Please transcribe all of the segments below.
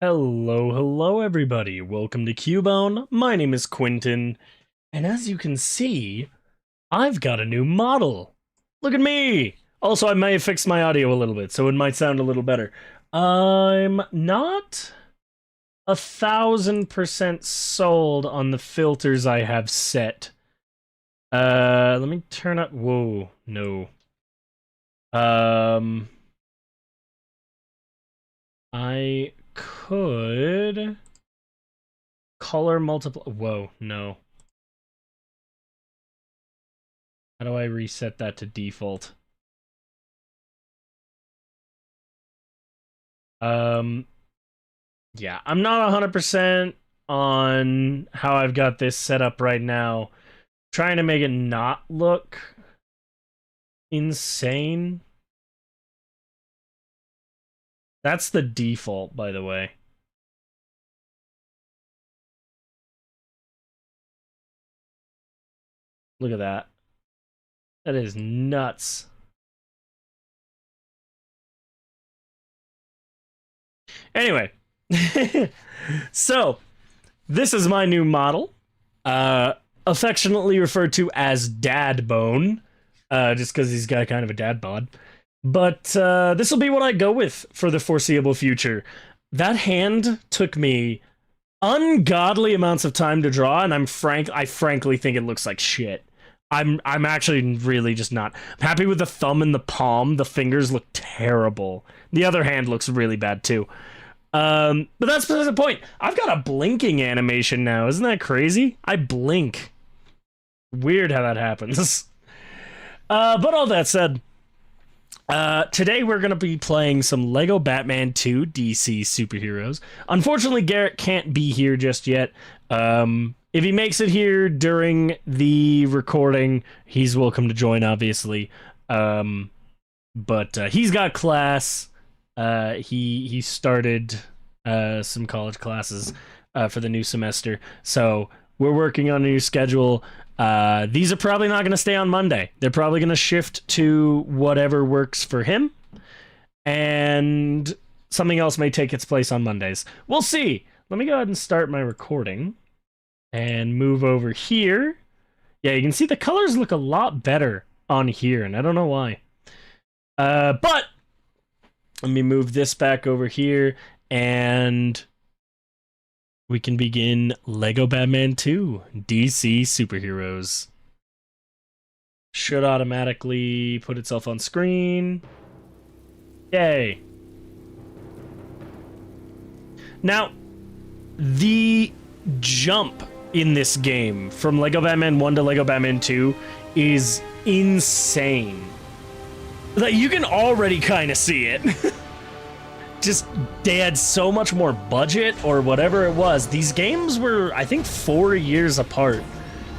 Hello everybody. Welcome to Cubone. My name is Quentin, and as you can see, I've got a new model. Look at me! Also, I may have fixed my audio a little bit, so it might sound a little better. I'm not 1,000% sold on the filters I have set. Let me turn up. Whoa, no. I could color multiply. Whoa, no. How do I reset that to default? Yeah, I'm not 100% on how I've got this set up right now. Trying to make it not look insane. That's the default, by the way. Look at that. That is nuts. Anyway, so this is my new model, affectionately referred to as Dad Bone, just because he's got kind of a dad bod. But this will be what I go with for the foreseeable future. That hand took me ungodly amounts of time to draw, and I frankly think it looks like shit. I'm actually really just not. I'm happy with the thumb and the palm. The fingers look terrible. The other hand looks really bad too. But that's the point. I've got a blinking animation now. Isn't that crazy? I blink. Weird how that happens. But all that said, today we're going to be playing some Lego Batman 2 DC Superheroes. Unfortunately, Garrett can't be here just yet. If he makes it here during the recording, he's welcome to join, obviously. But he's got class. He started some college classes for the new semester, so we're working on a new schedule. These are probably not going to stay on Monday. They're probably going to shift to whatever works for him, and something else may take its place on Mondays. We'll see. Let me go ahead and start my recording and move over here. Yeah, you can see the colors look a lot better on here, and I don't know why. But let me move this back over here, and we can begin Lego Batman 2 DC Superheroes. Should automatically put itself on screen. Yay. Now, the jump in this game from Lego Batman 1 to Lego Batman 2 is insane. Like, you can already kind of see it. Just, they had so much more budget or whatever it was. These games were, I think, 4 years apart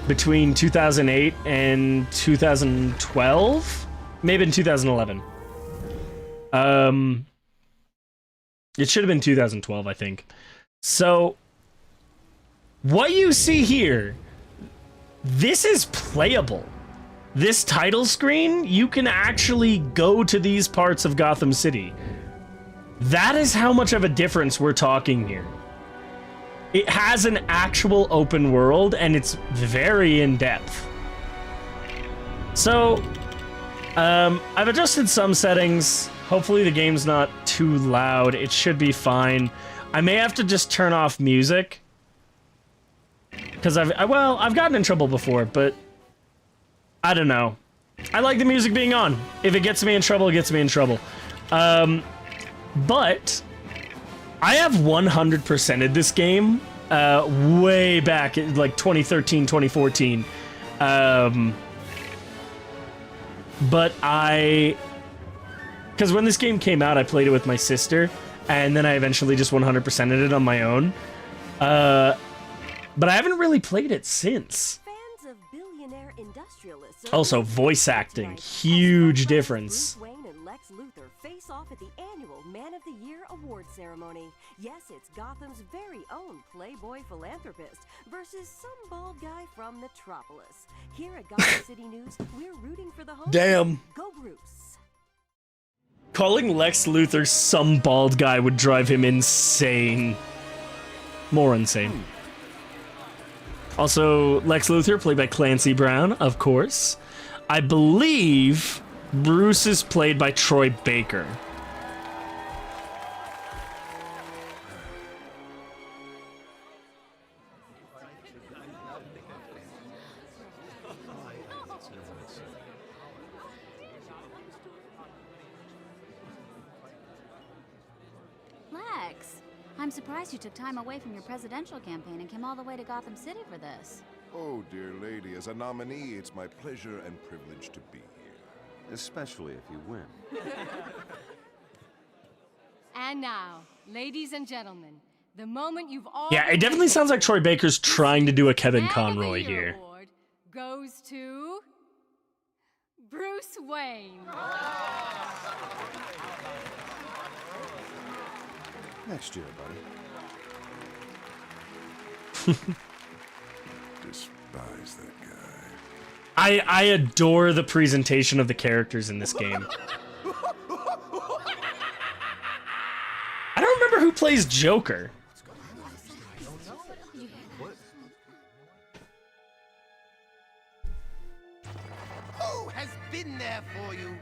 between 2008 and 2012. Maybe in 2011. It should have been 2012, I think. So, what you see here, this is playable. This title screen, you can actually go to these parts of Gotham City. That is how much of a difference we're talking here. It has an actual open world, and it's very in-depth. So, I've adjusted some settings. Hopefully the game's not too loud. It should be fine. I may have to just turn off music, because I've gotten in trouble before, but I don't know. I like the music being on. If it gets me in trouble, it gets me in trouble. But I have 100%ed this game way back in like 2013, 2014. But because when this game came out, I played it with my sister, and then I eventually just 100%ed it on my own. But I haven't really played it since. Also, voice acting, huge difference. Bruce Wayne and Lex Luthor face off at the annual Man of the Year award ceremony. Yes, it's Gotham's very own Playboy philanthropist versus some bald guy from Metropolis. Here at Gotham City News, we're rooting for the home. Damn. Go Bruce. Calling Lex Luthor some bald guy would drive him insane. More insane. Also, Lex Luthor, played by Clancy Brown, of course. I believe Bruce is played by Troy Baker. Lex, I'm surprised you took time away from your presidential campaign and came all the way to Gotham City for this. Oh, dear lady, as a nominee, it's my pleasure and privilege to be here. Especially if you win. And now, ladies and gentlemen, the moment you've all Yeah, it definitely sounds like Troy Baker's trying to do a Kevin Man of the Conroy Year here. Award goes to Bruce Wayne. Next year, buddy. Despise that guy. I adore the presentation of the characters in this game. I don't remember who plays Joker. Who has been there for you?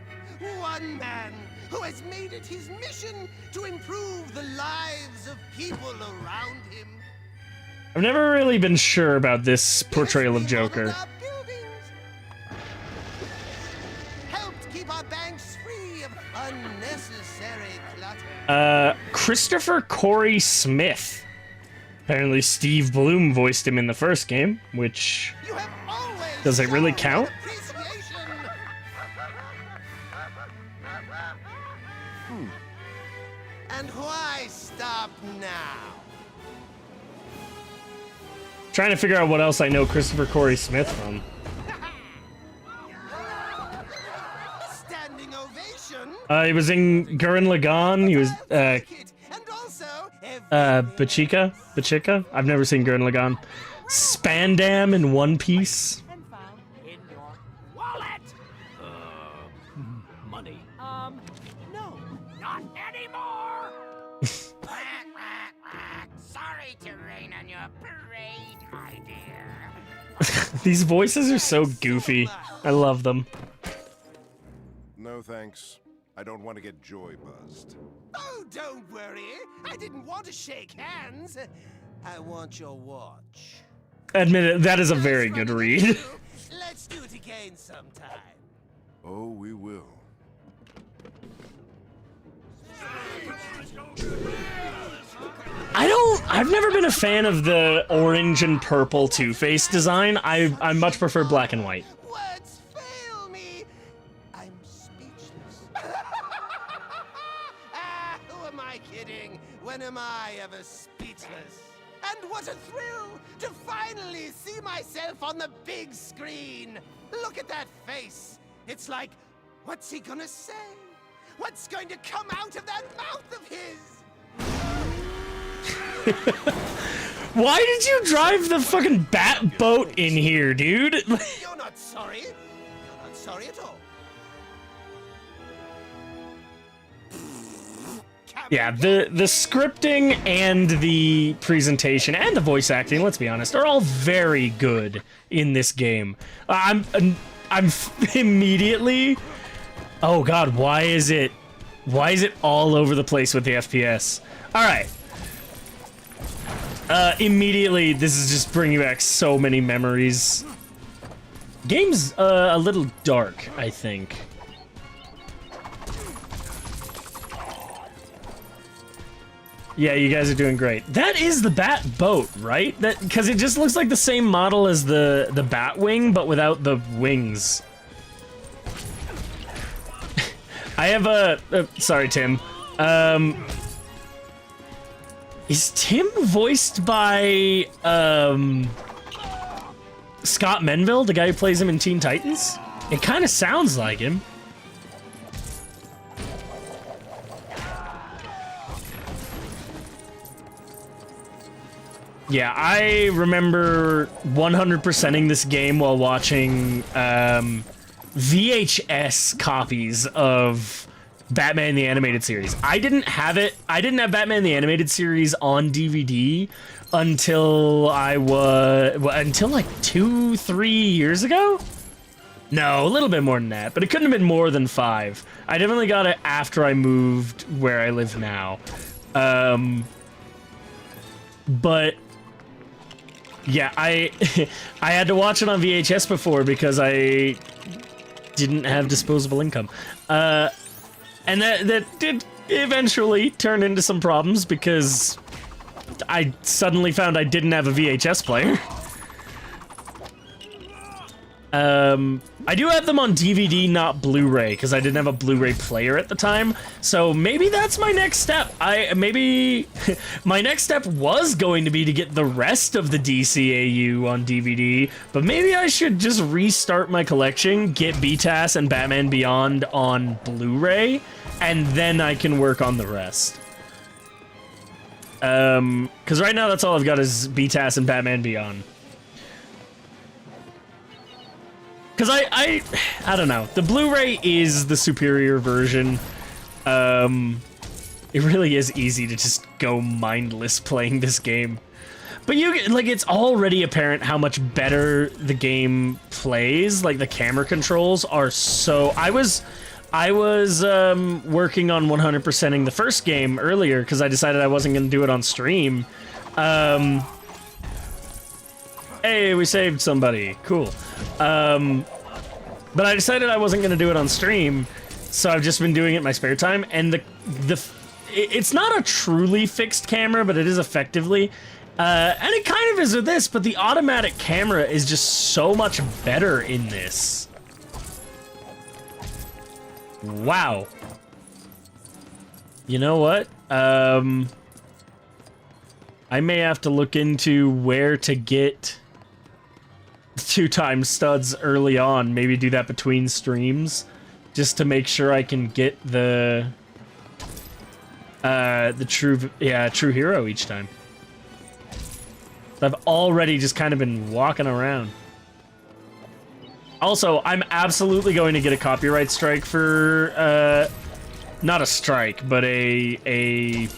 One man who has made it his mission to improve the lives of people around him. I've never really been sure about this portrayal of Joker. Helped keep our banks free of unnecessary clutter. Christopher Corey Smith. Apparently Steve Bloom voiced him in the first game, which... You have always Does it really shown count? appreciation. And why stop now? Trying to figure out what else I know Christopher Corey Smith from. Standing ovation. He was in Gurren Lagann. He was, And also Bachika? I've never seen Gurren Lagann. Spandam in One Piece. and found in your wallet. Money. No, not anymore. Sorry to rain on your parade, my dear. These voices are so goofy. I love them. No thanks. I don't want to get joy buzzed. Oh, don't worry. I didn't want to shake hands. I want your watch. Admit it, that is a very good read. Let's do it again sometime. Oh, we will. I've never been a fan of the orange and purple Two-Face design. I much prefer black and white. Words fail me. I'm speechless. Who am I kidding? When am I ever speechless? And what a thrill to finally see myself on the big screen. Look at that face. It's like, what's he gonna say? What's going to come out of that mouth of his? Why did you drive the fucking bat boat in here, dude? You're not sorry. You're not sorry at all. Yeah, the scripting and the presentation and the voice acting, let's be honest, are all very good in this game. I'm immediately... Oh god, why is it all over the place with the FPS? Alright. Immediately, this is just bringing back so many memories. Game's a little dark, I think. Yeah, you guys are doing great. That is the bat boat, right? That because it just looks like the same model as the bat wing, but without the wings. I have sorry, Tim. Is Tim voiced by Scott Menville, the guy who plays him in Teen Titans? It kind of sounds like him. Yeah, I remember 100%ing this game while watching VHS copies of Batman the Animated Series. I didn't have it. I didn't have Batman the Animated Series on DVD until until like 2-3 years ago. No, a little bit more than that, but it couldn't have been more than 5. I definitely got it after I moved where I live now. But yeah, I had to watch it on VHS before because I didn't have disposable income. And that did eventually turn into some problems because I suddenly found I didn't have a VHS player. I do have them on DVD, not Blu-ray, because I didn't have a Blu-ray player at the time. So maybe that's my next step. My next step was going to be to get the rest of the DCAU on DVD, but maybe I should just restart my collection, get BTAS and Batman Beyond on Blu-ray, and then I can work on the rest. Because right now that's all I've got is BTAS and Batman Beyond. Because I don't know. The Blu-ray is the superior version. It really is easy to just go mindless playing this game. But it's already apparent how much better the game plays. Like, the camera controls are so... I was working on 100%ing the first game earlier because I decided I wasn't going to do it on stream. Hey, we saved somebody. Cool. But I decided I wasn't going to do it on stream, so I've just been doing it in my spare time, and it's not a truly fixed camera, but it is effectively. And it kind of is with this, but the automatic camera is just so much better in this. Wow. You know what? I may have to look into where to get 2x studs early on. Maybe do that between streams, just to make sure I can get the true hero each time. I've already just kind of been walking around. Also, I'm absolutely going to get a copyright strike for not a strike, but I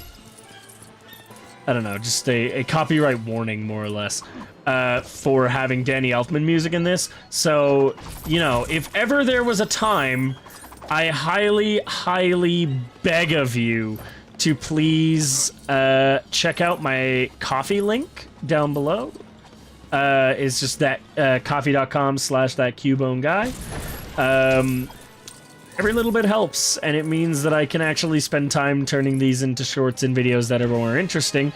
don't know, just a copyright warning, more or less, for having Danny Elfman music in this. So, you know, if ever there was a time, I highly, highly beg of you to please check out my Ko-fi link down below. It's just that coffee.com/thatcubone guy. Every little bit helps, and it means that I can actually spend time turning these into shorts and videos that are more interesting.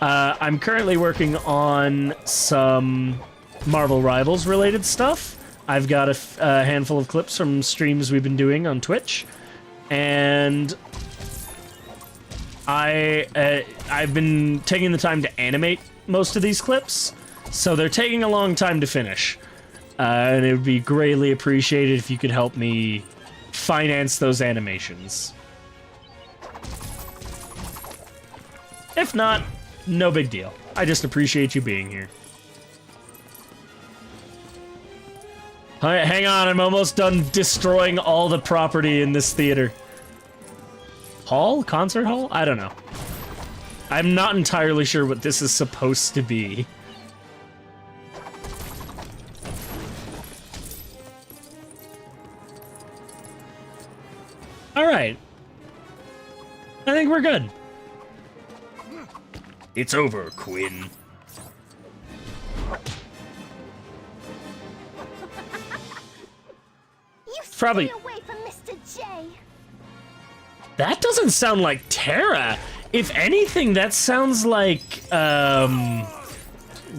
I'm currently working on some Marvel Rivals related stuff. I've got a handful of clips from streams we've been doing on Twitch, and I've been taking the time to animate most of these clips, so they're taking a long time to finish. And it would be greatly appreciated if you could help me finance those animations. If not, no big deal. I just appreciate you being here. Hang on, I'm almost done destroying all the property in this theater. Hall? Concert hall? I don't know. I'm not entirely sure what this is supposed to be. Alright. I think we're good. It's over, Quinn. Probably. Stay away from Mr. J. That doesn't sound like Tara. If anything, that sounds like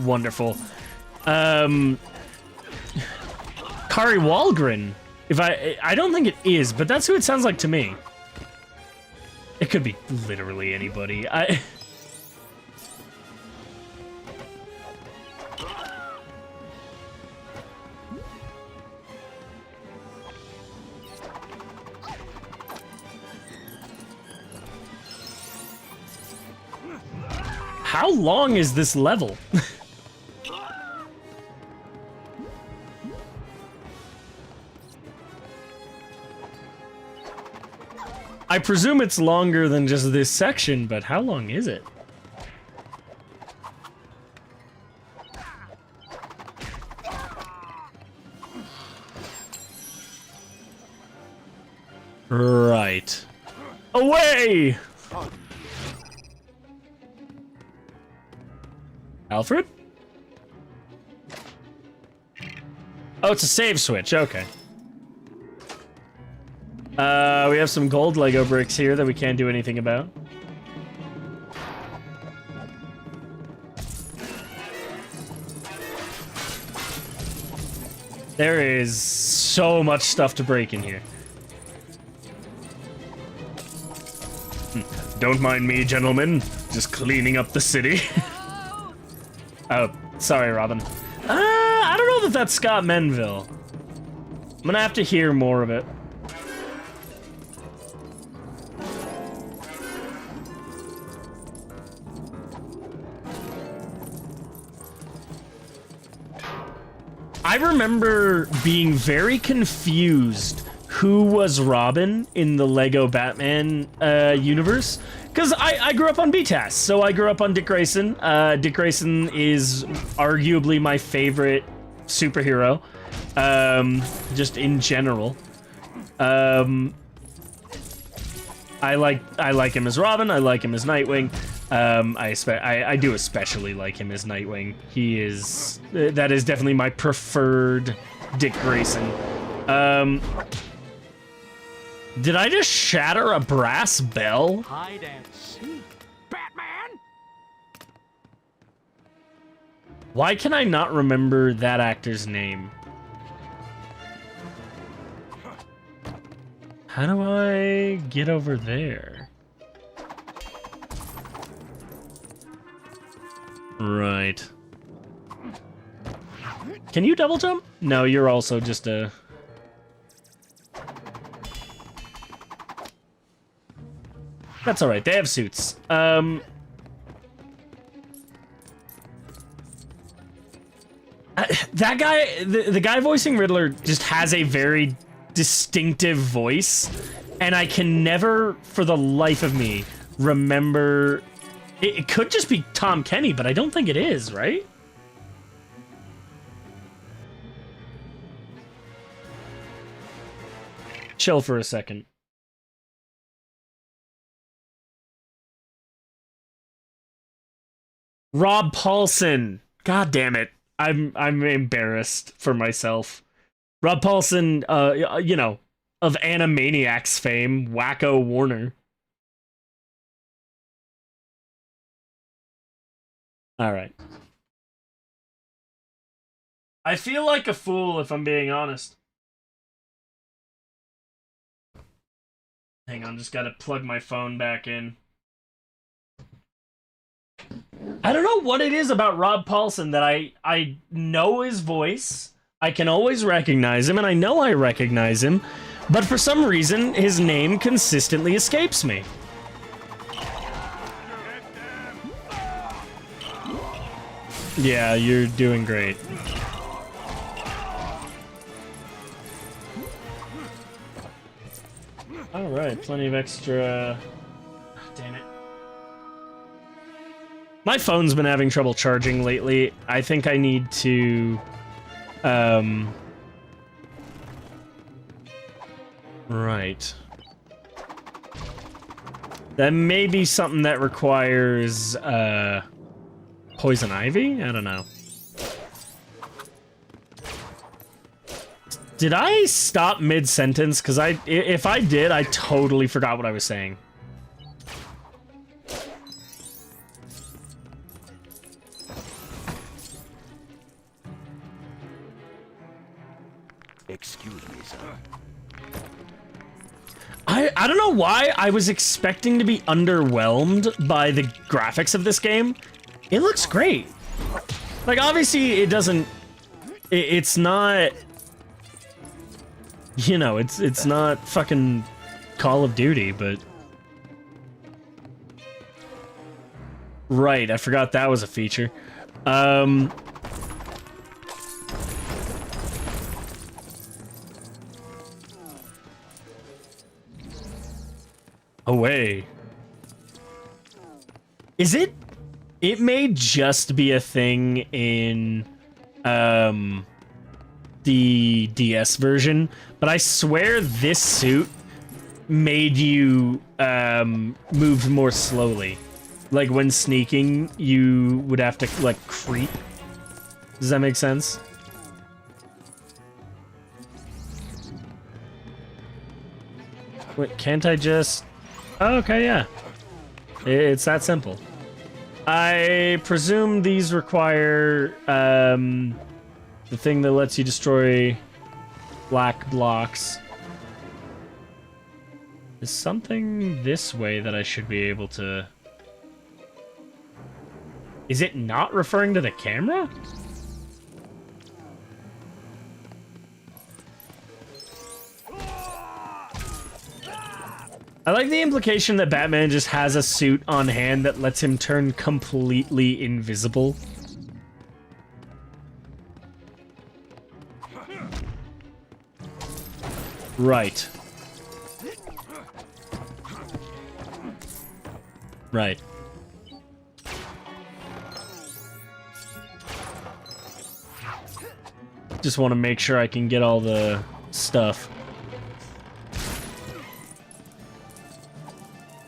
wonderful. Kari Walgren. I don't think it is, but that's who it sounds like to me. It could be literally anybody. How long is this level? I presume it's longer than just this section, but how long is it? Right. Away! Alfred? Oh, it's a save switch. Okay. We have some gold Lego bricks here that we can't do anything about. There is so much stuff to break in here. Don't mind me, gentlemen. Just cleaning up the city. Oh, sorry, Robin. I don't know that that's Scott Menville. I'm gonna have to hear more of it. I remember being very confused who was Robin in the Lego Batman universe. Because I grew up on BTAS, so I grew up on Dick Grayson. Dick Grayson is arguably my favorite superhero, just in general. I like him as Robin. I like him as Nightwing. I do especially like him as Nightwing. That is definitely my preferred Dick Grayson. Did I just shatter a brass bell? Hide and seek, Batman! Why can I not remember that actor's name? How do I get over there? Right. Can you double jump? No, you're also just a... That's alright, they have suits. That guy, the guy voicing Riddler just has a very distinctive voice, and I can never, for the life of me, remember... It could just be Tom Kenny, but I don't think it is, right? Chill for a second. Rob Paulson. God damn it. I'm embarrassed for myself. Rob Paulson, you know, of Animaniacs fame, Wacko Warner. All right. I feel like a fool if I'm being honest. Hang on, just gotta plug my phone back in. I don't know what it is about Rob Paulson that I know his voice, I can always recognize him, and I know I recognize him, but for some reason, his name consistently escapes me. Yeah, you're doing great. Alright, plenty of extra... Damn it. My phone's been having trouble charging lately. I think I need to... Right. That may be something that requires, Poison Ivy? I don't know. Did I stop mid-sentence? Because if I did, I totally forgot what I was saying. Excuse me, sir. I don't know why I was expecting to be underwhelmed by the graphics of this game. It looks great. Like, obviously, it doesn't... It's not... You know, it's not fucking Call of Duty, but... Right, I forgot that was a feature. away. Is it? It may just be a thing in the DS version, but I swear this suit made you move more slowly. Like when sneaking, you would have to like creep. Does that make sense? Wait, can't I just... Oh, okay, yeah. It's that simple. I presume these require the thing that lets you destroy black blocks. Is something this way that I should be able to... Is it not referring to the camera? I like the implication that Batman just has a suit on hand that lets him turn completely invisible. Right. Right. Just want to make sure I can get all the stuff.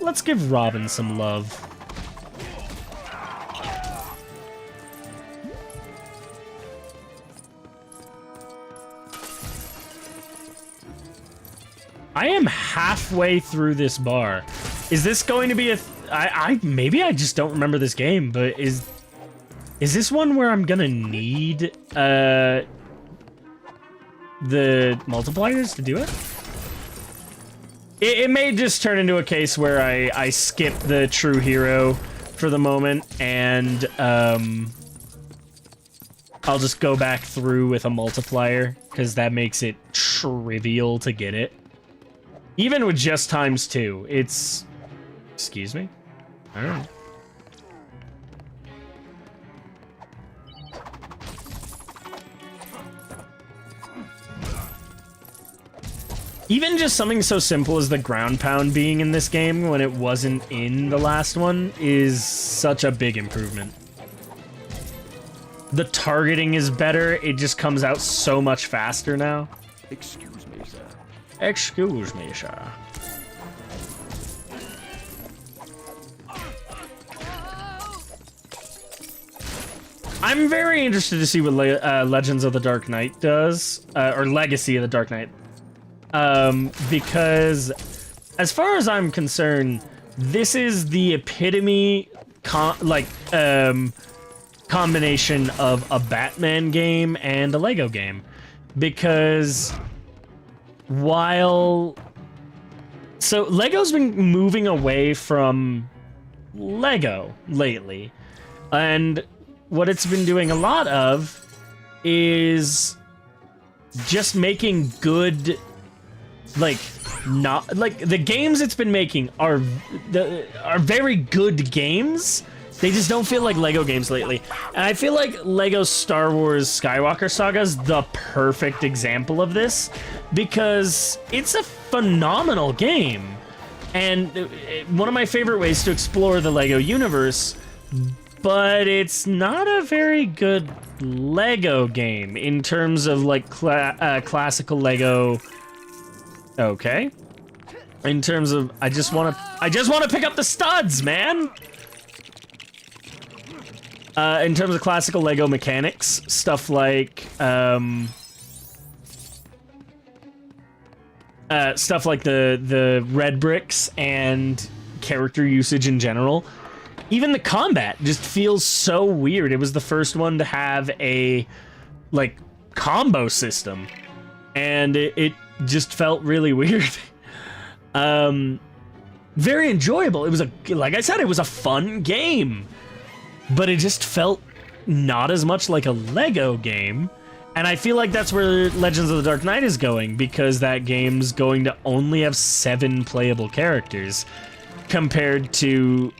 Let's give Robin some love. I am halfway through this bar. Is this going to be a... maybe I just don't remember this game, but is this one where I'm gonna need the multipliers to do it? It may just turn into a case where I skip the true hero for the moment, and I'll just go back through with a multiplier, because that makes it trivial to get it. Even with just ×2, it's... Excuse me? Alright. Even just something so simple as the ground pound being in this game when it wasn't in the last one is such a big improvement. The targeting is better, it just comes out so much faster now. Excuse me, sir. Excuse me, sir. I'm very interested to see what Legends of the Dark Knight does, or Legacy of the Dark Knight. Because as far as I'm concerned, this is the epitome combination of a Batman game and a Lego game. Because so Lego's been moving away from Lego lately, and what it's been doing a lot of is just making good, not like the games it's been making are very good games. They just don't feel like Lego games lately. And I feel like Lego Star Wars Skywalker Saga is the perfect example of this, because it's a phenomenal game. And one of my favorite ways to explore the Lego universe, but it's not a very good Lego game in terms of like classical Lego. Okay. In terms of, I just want to pick up the studs, man. In terms of classical Lego mechanics, stuff like the red bricks and character usage in general. Even the combat just feels so weird. It was the first one to have a combo system, and it just felt really weird. Very enjoyable. It was like I said, it was a fun game. But it just felt not as much like a Lego game. And I feel like that's where Legends of the Dark Knight is going, because that game's going to only have 7 playable characters compared to,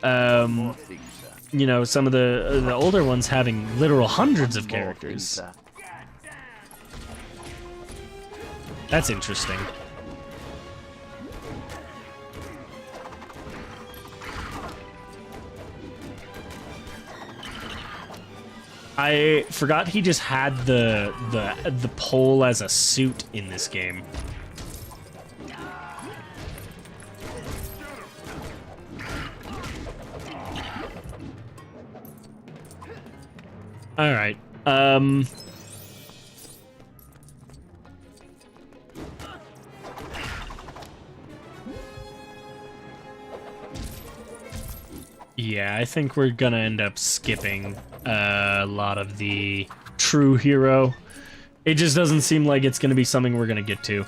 you know, some of the older ones having literal hundreds of characters. That's interesting. I forgot he just had the pole as a suit in this game. All right. Yeah, I think we're gonna end up skipping a lot of the true hero. It just doesn't seem like it's gonna be something we're gonna get to,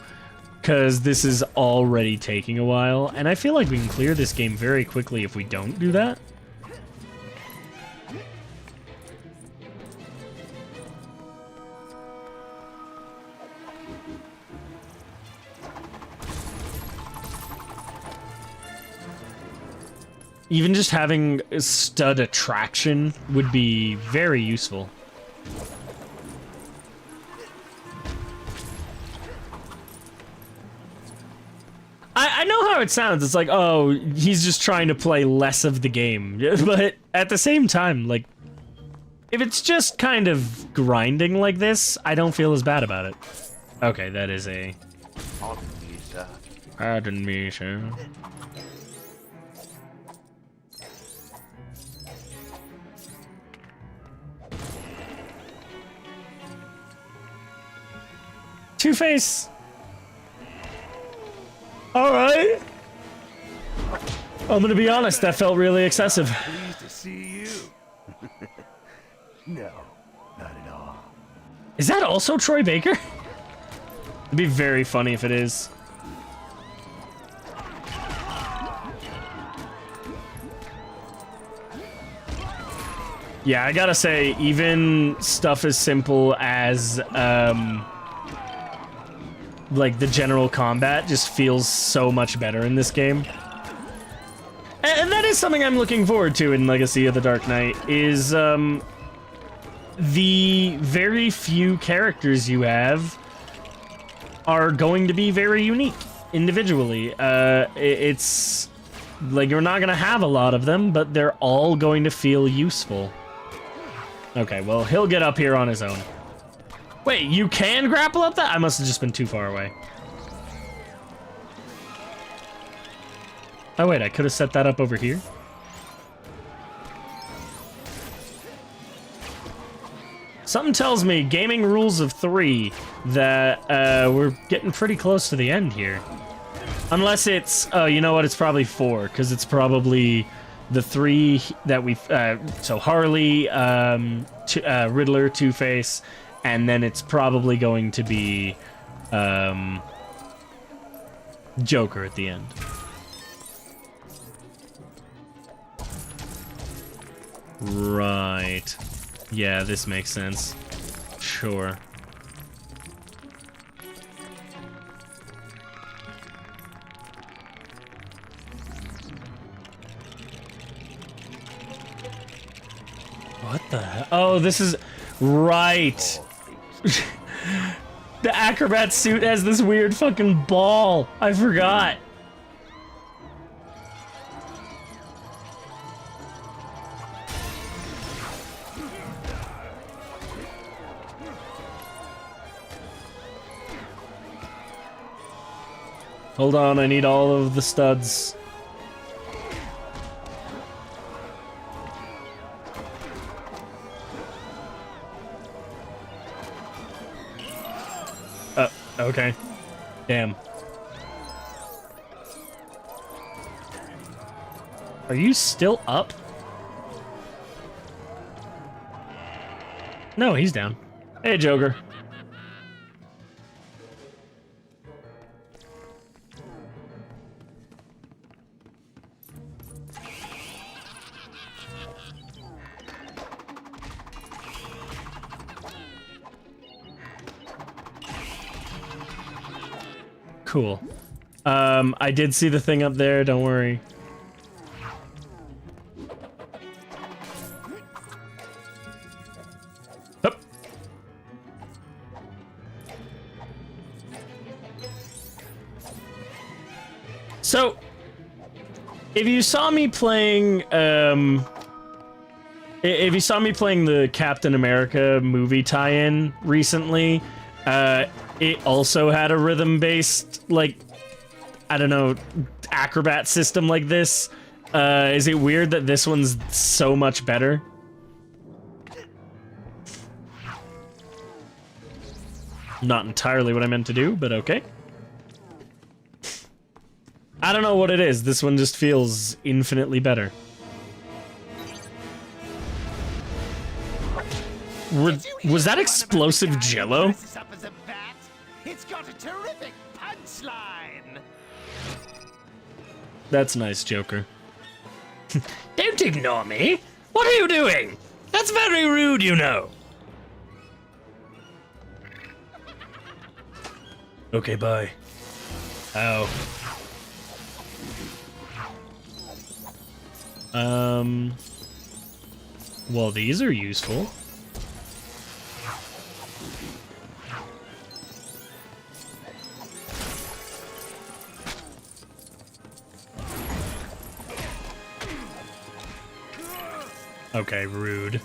because this is already taking a while, and I feel like we can clear this game very quickly if we don't do that. Even just having a stud attraction would be very useful. I know how it sounds. It's like, oh, he's just trying to play less of the game. But at the same time, like, if it's just kind of grinding like this, I don't feel as bad about it. Okay, that is a... Pardon me, sir. Two-Face. All right. I'm gonna be honest. That felt really excessive. Pleased to see you. No, not at all. Is that also Troy Baker? It'd be very funny if it is. Yeah, I gotta say, even stuff as simple as like the general combat just feels so much better in this game. And that is something I'm looking forward to in Legacy of the Dark Knight, is the very few characters you have are going to be very unique individually. It's like you're not gonna have a lot of them, but they're all going to feel useful. Okay, well, he'll get up here on his own. Wait, you can grapple up that? I must have just been too far away. Oh wait, I could have set that up over here. Something tells me, gaming rules of 3, that we're getting pretty close to the end here. Unless it's, oh, you know what, it's probably 4, because it's probably the 3 that we've, so Harley, Riddler, Two-Face, and then it's probably going to be Joker at the end. Right. Yeah, this makes sense. Sure. What the hell? Oh, this is... Right. The acrobat suit has this weird fucking ball. I forgot. Hold on, I need all of the studs. Okay. Damn. Are you still up? No, he's down. Hey, Joker. Cool. I did see the thing up there, don't worry. Up. So, if you saw me playing, If you saw me playing the Captain America movie tie-in recently, it also had a rhythm-based, like, I don't know, acrobat system like this. Is it weird that this one's so much better? Not entirely what I meant to do, but okay. I don't know what it is. This one just feels infinitely better. Was that explosive jello? Up as a bat? It's got a terrific punchline. That's nice, Joker. Don't ignore me. What are you doing? That's very rude, you know. Okay, bye. Ow. Well, these are useful. Okay, rude.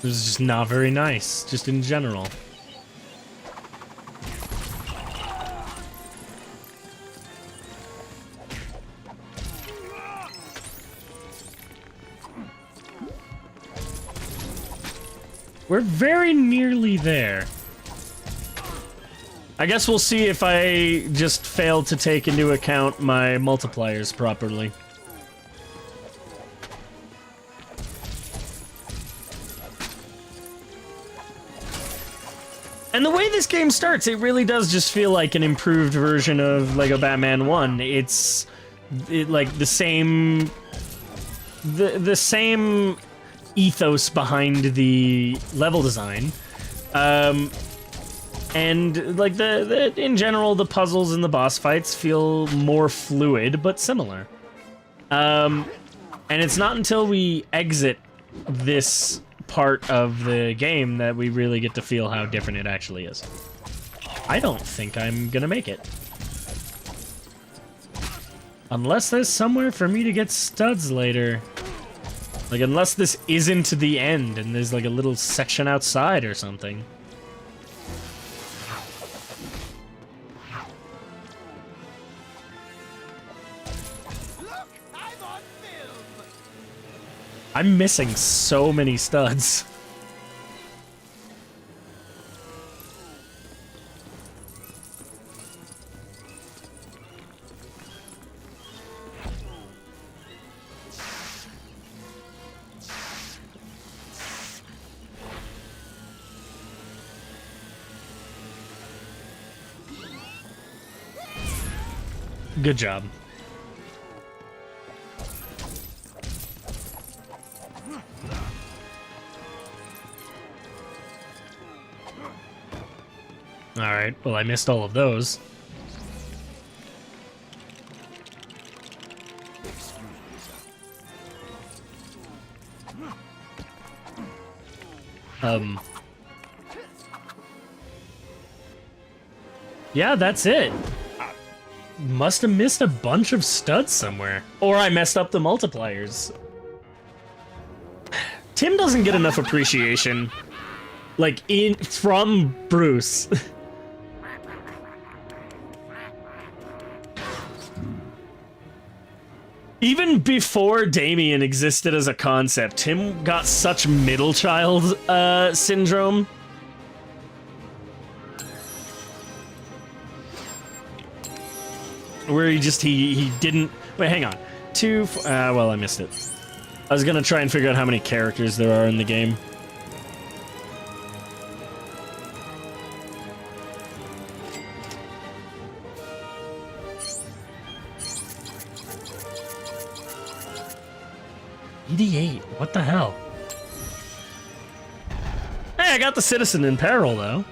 This is just not very nice, just in general. We're very nearly there. I guess we'll see if I just failed to take into account my multipliers properly. And the way this game starts, it really does just feel like an improved version of Lego Batman 1. It's like the same ethos behind the level design. And like in general, the puzzles and the boss fights feel more fluid but similar. And it's not until we exit this part of the game that we really get to feel how different it actually is. I don't think I'm gonna make it. Unless there's somewhere for me to get studs later. Like, unless this isn't the end and there's like a little section outside or something. Look, I'm on film. I'm missing so many studs. Good job. Alright, well, I missed all of those. Yeah, that's it. Must have missed a bunch of studs somewhere. Or I messed up the multipliers. Tim doesn't get enough appreciation. Like, from Bruce. Even before Damien existed as a concept, Tim got such middle child syndrome. Where he didn't... Wait, hang on. Well, I missed it. I was gonna try and figure out how many characters there are in the game. '88. What the hell? Hey, I got the Citizen in Peril, though.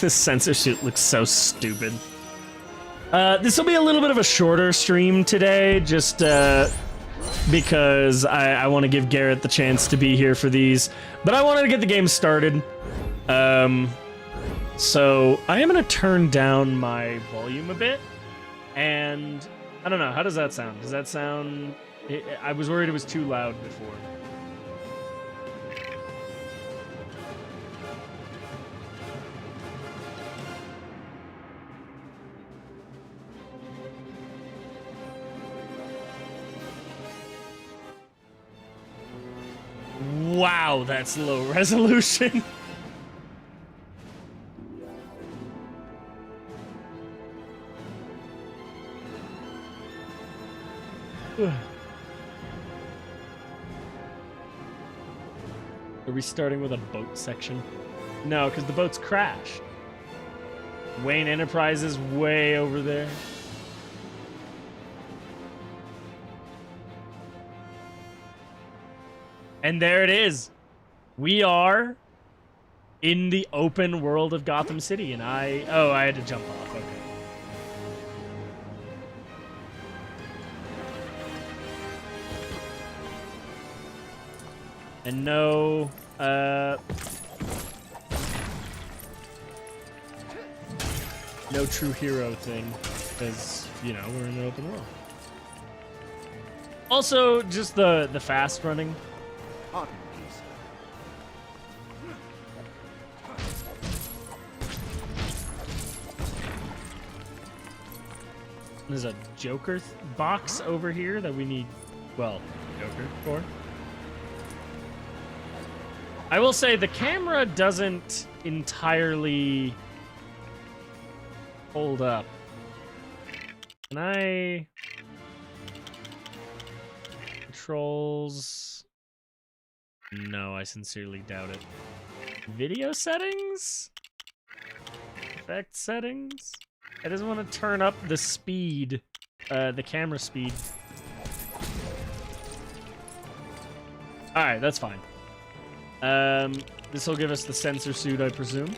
This censorship looks so stupid. This will be a little bit of a shorter stream today, just because I want to give Garrett the chance to be here for these. But I wanted to get the game started. So I am going to turn down my volume a bit. And I don't know. How does that sound? Does that sound... I was worried it was too loud before. Wow, that's low resolution. Are we starting with a boat section? No, because the boat's crashed. Wayne Enterprises way over there. And there it is. We are in the open world of Gotham City, and I had to jump off. Okay. And no, no true hero thing, because, you know, we're in the open world. Also, just the fast running. Pardon, please. There's a Joker box over here that we need, well, Joker for. I will say the camera doesn't entirely hold up. Can I... Controls... No, I sincerely doubt it. Video settings? Effect settings? I just want to turn up the speed, the camera speed. Alright, that's fine. This will give us the sensor suit, I presume.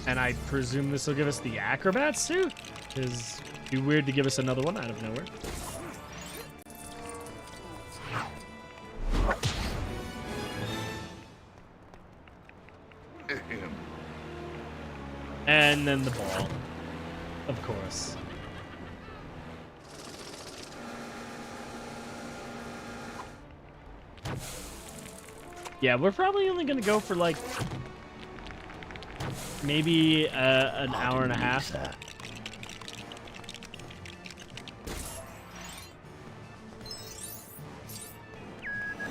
And I presume this will give us the acrobat suit? Because it'd be weird to give us another one out of nowhere. And then the ball, of course. Yeah, we're probably only gonna go for like maybe an hour and a half.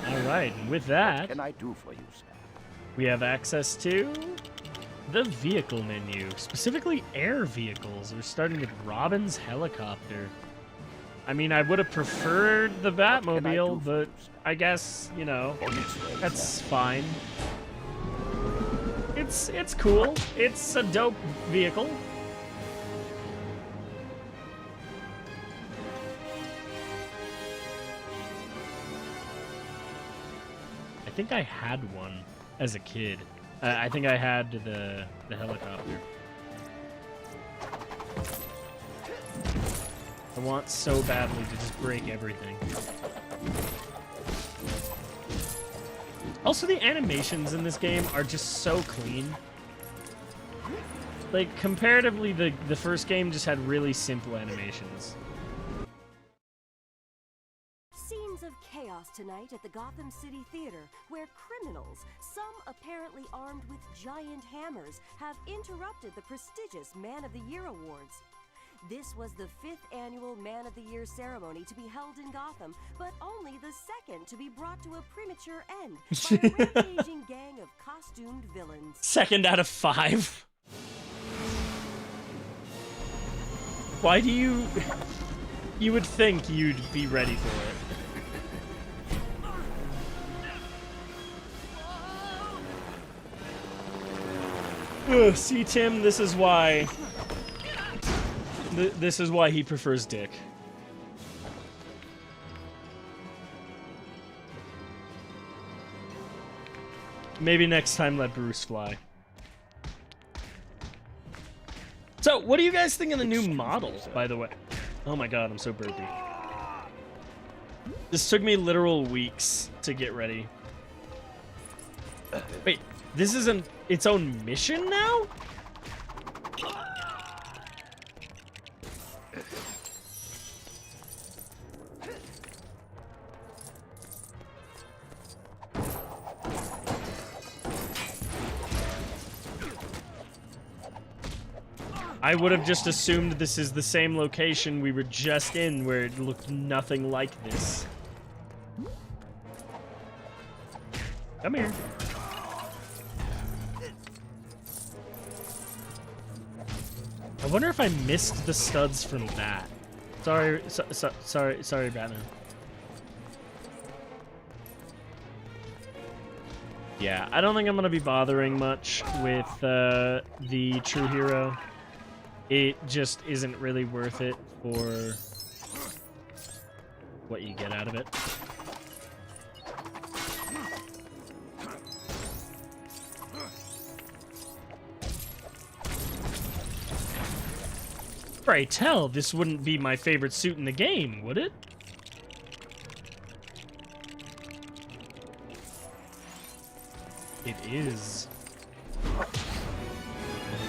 All right, and with that, What can I do for you, sir? we have access to the vehicle menu, specifically air vehicles. We're starting with Robin's helicopter. I mean, I would have preferred the Batmobile, but I guess, you know, that's fine. It's cool. It's a dope vehicle. I think I had one as a kid. I think I had the helicopter. I want so badly to just break everything. Also, the animations in this game are just so clean. Like, comparatively, the first game just had really simple animations. Scenes of chaos tonight at the Gotham City Theater, where criminals, some apparently armed with giant hammers, have interrupted the prestigious Man of the Year Awards. This was the 5th annual Man of the Year ceremony to be held in Gotham, but only the 2nd to be brought to a premature end by a rampaging gang of costumed villains. 2nd out of 5. Why do you... You would think you'd be ready for it. Ugh, see, Tim, this is why... This is why he prefers Dick. Maybe next time let Bruce fly. So, what do you guys think of the new model, by the way? Oh my god, I'm so burpy. This took me literal weeks to get ready. Wait, this isn't its own mission now? I would have just assumed this is the same location we were just in, where it looked nothing like this. Come here. I wonder if I missed the studs from that. Sorry, sorry, Batman. Yeah, I don't think I'm gonna be bothering much with the True Hero. It just isn't really worth it for what you get out of it. Pray tell, this wouldn't be my favorite suit in the game, would it? It is.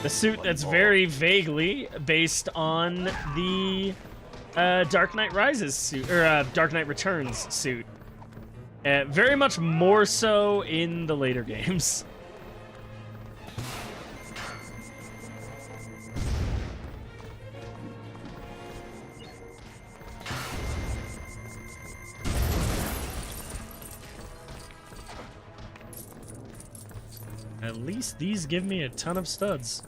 The suit that's very vaguely based on the Dark Knight Rises suit, or Dark Knight Returns suit. Very much more so in the later games. At least these give me a ton of studs.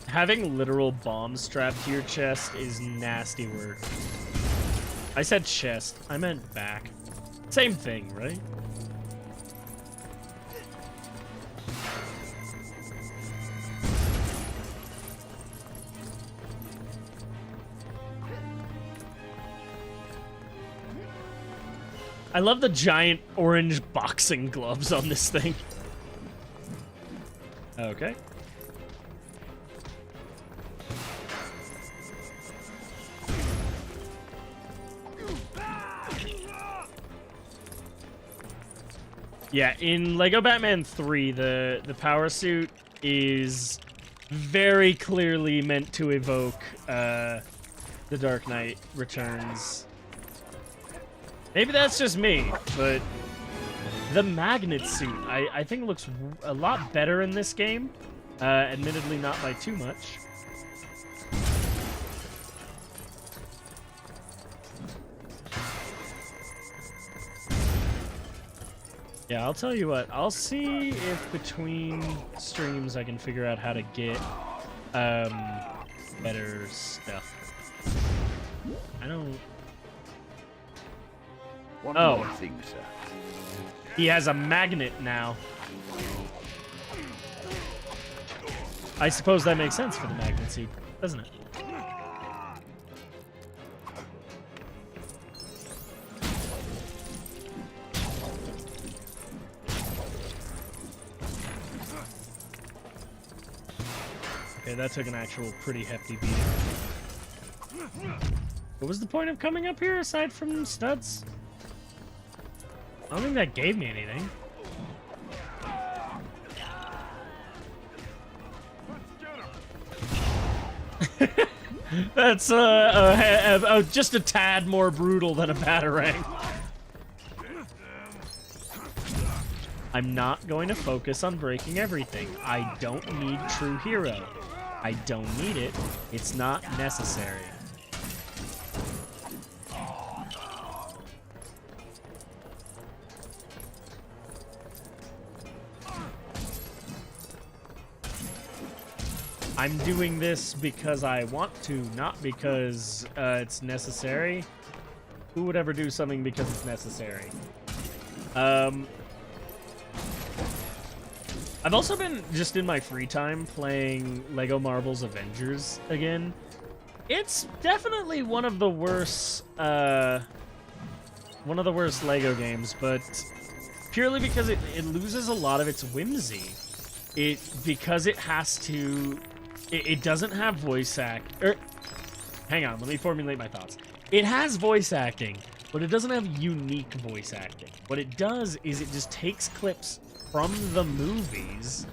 Having literal bombs strapped to your chest is nasty work. I said chest, I meant back. Same thing, right? I love the giant orange boxing gloves on this thing. Okay. Yeah, in Lego Batman 3, the power suit is very clearly meant to evoke the Dark Knight Returns. Maybe that's just me, but the magnet suit, I think looks a lot better in this game. Admittedly, not by too much. Yeah, I'll tell you what. I'll see if between streams I can figure out how to get better stuff. I don't... One more thing, sir. He has a magnet now. I suppose that makes sense for the magnet suit, doesn't it? Okay, that took an actual pretty hefty beating. What was the point of coming up here aside from studs? I don't think that gave me anything. That's just a tad more brutal than a batarang. I'm not going to focus on breaking everything. I don't need True Hero. I don't need it. It's not necessary. I'm doing this because I want to, not because it's necessary. Who would ever do something because it's necessary? I've also been, just in my free time, playing Lego Marvel's Avengers again. It's definitely one of the worst Lego games, but purely because it loses a lot of its whimsy. Because it has to... It doesn't have voice act... hang on, let me formulate my thoughts. It has voice acting, but it doesn't have unique voice acting. What it does is it just takes clips from the movies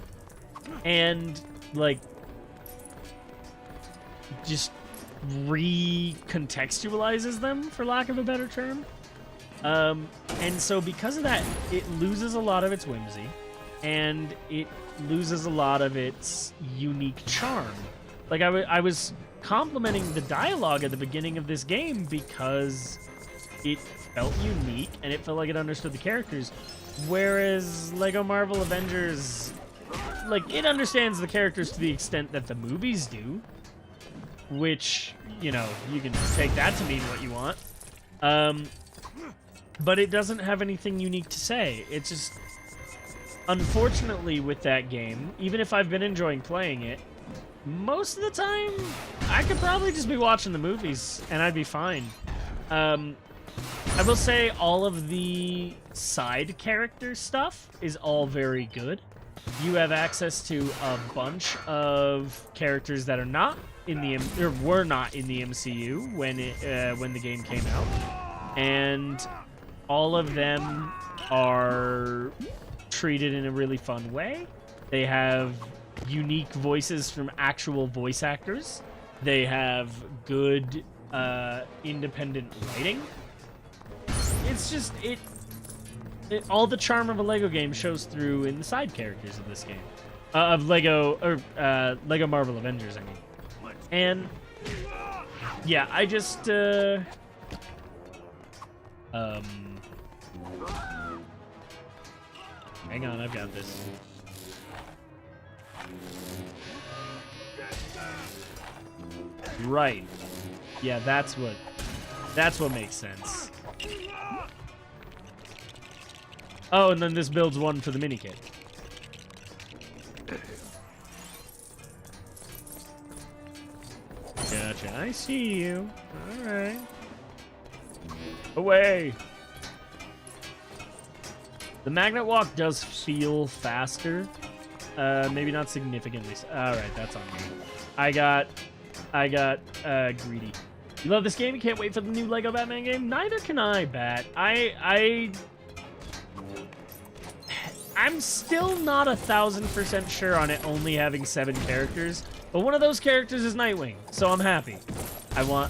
and, like, just recontextualizes them, for lack of a better term. And so because of that, it loses a lot of its whimsy, and it loses a lot of its unique charm. Like, I was complimenting the dialogue at the beginning of this game because it felt unique and it felt like it understood the characters, whereas Lego Marvel Avengers, like, it understands the characters to the extent that the movies do, which, you know, you can take that to mean what you want. But it doesn't have anything unique to say. It's just, unfortunately, with that game, even if I've been enjoying playing it, most of the time, I could probably just be watching the movies, and I'd be fine. I will say all of the side character stuff is all very good. You have access to a bunch of characters that are not in the or were not in the MCU when the game came out, and all of them are treated in a really fun way. They have unique voices from actual voice actors. They have good independent writing. It's just all the charm of a Lego game shows through in the side characters of this game, of Lego Marvel Avengers, I mean. And yeah, I just hang on, I've got this. Right. Yeah, that's what makes sense. Oh, and then this builds one for the mini kit. Gotcha. I see you. All right. Away. The magnet walk does feel faster. Maybe not significantly. All right, that's on me. I got greedy. You love this game? You can't wait for the new Lego Batman game? Neither can I, Bat. I'm still not 1000% sure on it only having 7 characters, but one of those characters is Nightwing, so I'm happy.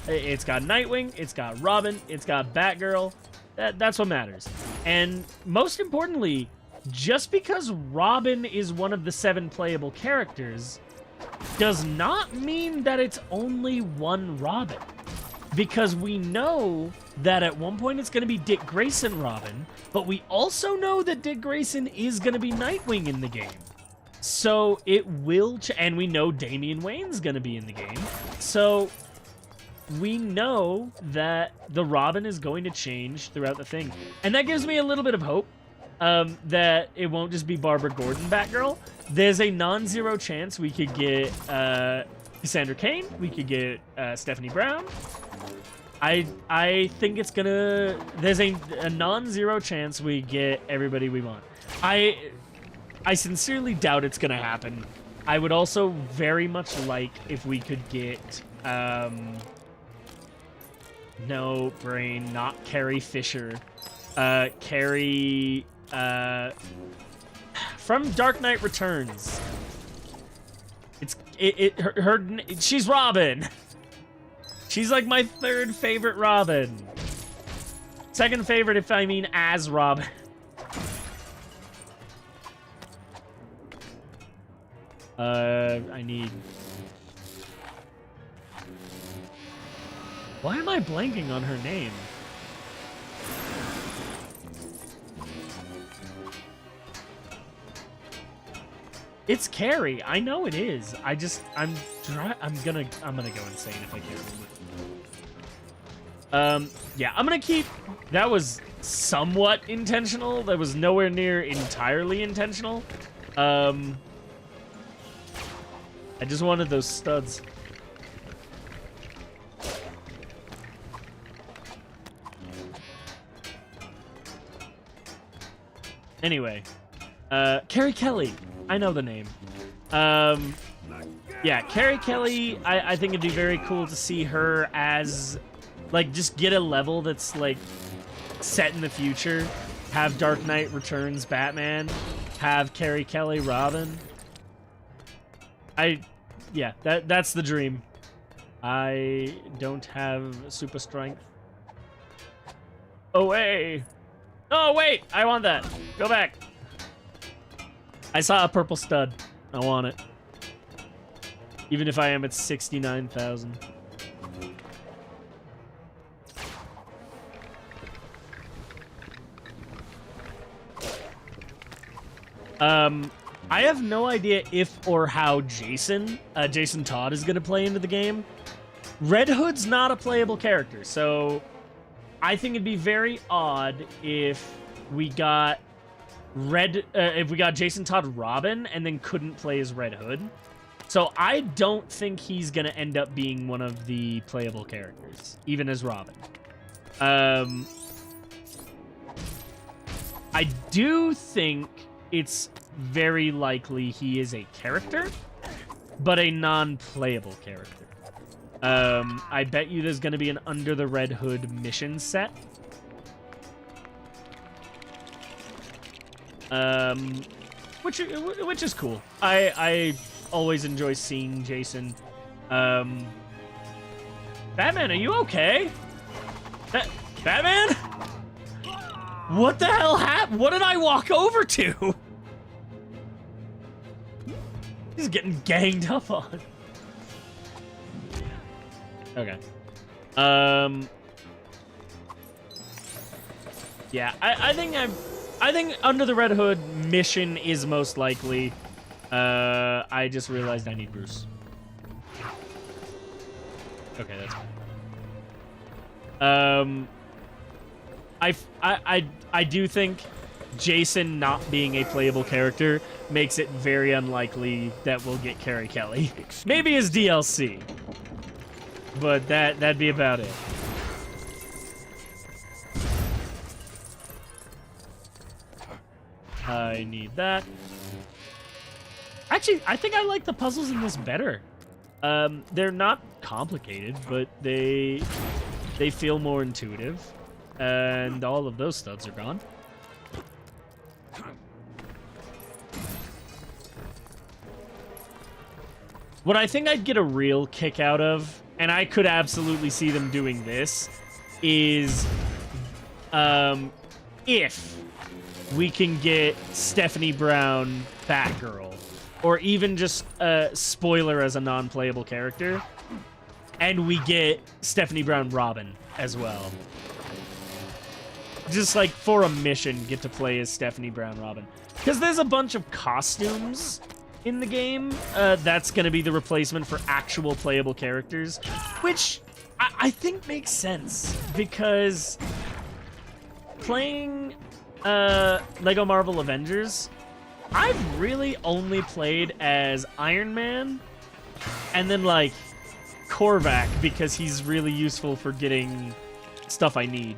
It's got Nightwing, it's got Robin, it's got Batgirl. That's what matters. And most importantly, just because Robin is one of the 7 playable characters does not mean that it's only one Robin. Because we know that at one point it's going to be Dick Grayson Robin, but we also know that Dick Grayson is going to be Nightwing in the game. So it will, and we know Damian Wayne's going to be in the game. So we know that the Robin is going to change throughout the thing. And that gives me a little bit of hope that it won't just be Barbara Gordon Batgirl. There's a non-zero chance we could get Cassandra Cain. We could get Stephanie Brown. I think it's gonna... There's a non-zero chance we get everybody we want. I sincerely doubt it's gonna happen. I would also very much like if we could get... no, brain, not Carrie Fisher. Carrie... from Dark Knight Returns. She's Robin. She's like my 3rd favorite Robin. 2nd favorite if I mean as Robin. I need... Why am I blanking on her name? It's Carrie. I know it is. I'm gonna go insane if I can't remember. Yeah, I'm gonna keep... That was somewhat intentional. That was nowhere near entirely intentional. I just wanted those studs. Anyway, Carrie Kelly. I know the name. Yeah, Carrie Kelly, I think it'd be very cool to see her as, like, just get a level that's, like, set in the future. Have Dark Knight Returns Batman. Have Carrie Kelly Robin. Yeah, that's the dream. I don't have super strength. Oh, hey. Oh, wait, I want that. Go back. I saw a purple stud. I want it. Even if I am at 69,000. I have no idea if or how Jason Todd is going to play into the game. Red Hood's not a playable character, so I think it'd be very odd if we got Jason Todd Robin and then couldn't play as Red Hood. So I don't think he's going to end up being one of the playable characters, even as Robin. I do think it's very likely he is a character, but a non-playable character. I bet you there's going to be an Under the Red Hood mission set. Which is cool. I always enjoy seeing Jason. Batman, are you okay? Batman? What the hell happened? What did I walk over to? He's getting ganged up on. Okay. Yeah, I think Under the Red Hood mission is most likely. I just realized I need Bruce. Okay, that's fine. I do think Jason not being a playable character makes it very unlikely that we'll get Carrie Kelly. Maybe as DLC. But that'd be about it. I need that. Actually, I think I like the puzzles in this better. They're not complicated, but they feel more intuitive. And all of those studs are gone. What I think I'd get a real kick out of, and I could absolutely see them doing this, is if we can get Stephanie Brown Batgirl, or even just spoiler as a non-playable character, and we get Stephanie Brown Robin as well. Just like for a mission, get to play as Stephanie Brown Robin. Because there's a bunch of costumes in the game that's going to be the replacement for actual playable characters, which I think makes sense, because playing Lego Marvel Avengers, I've really only played as Iron Man, and then like Korvac, because he's really useful for getting stuff I need.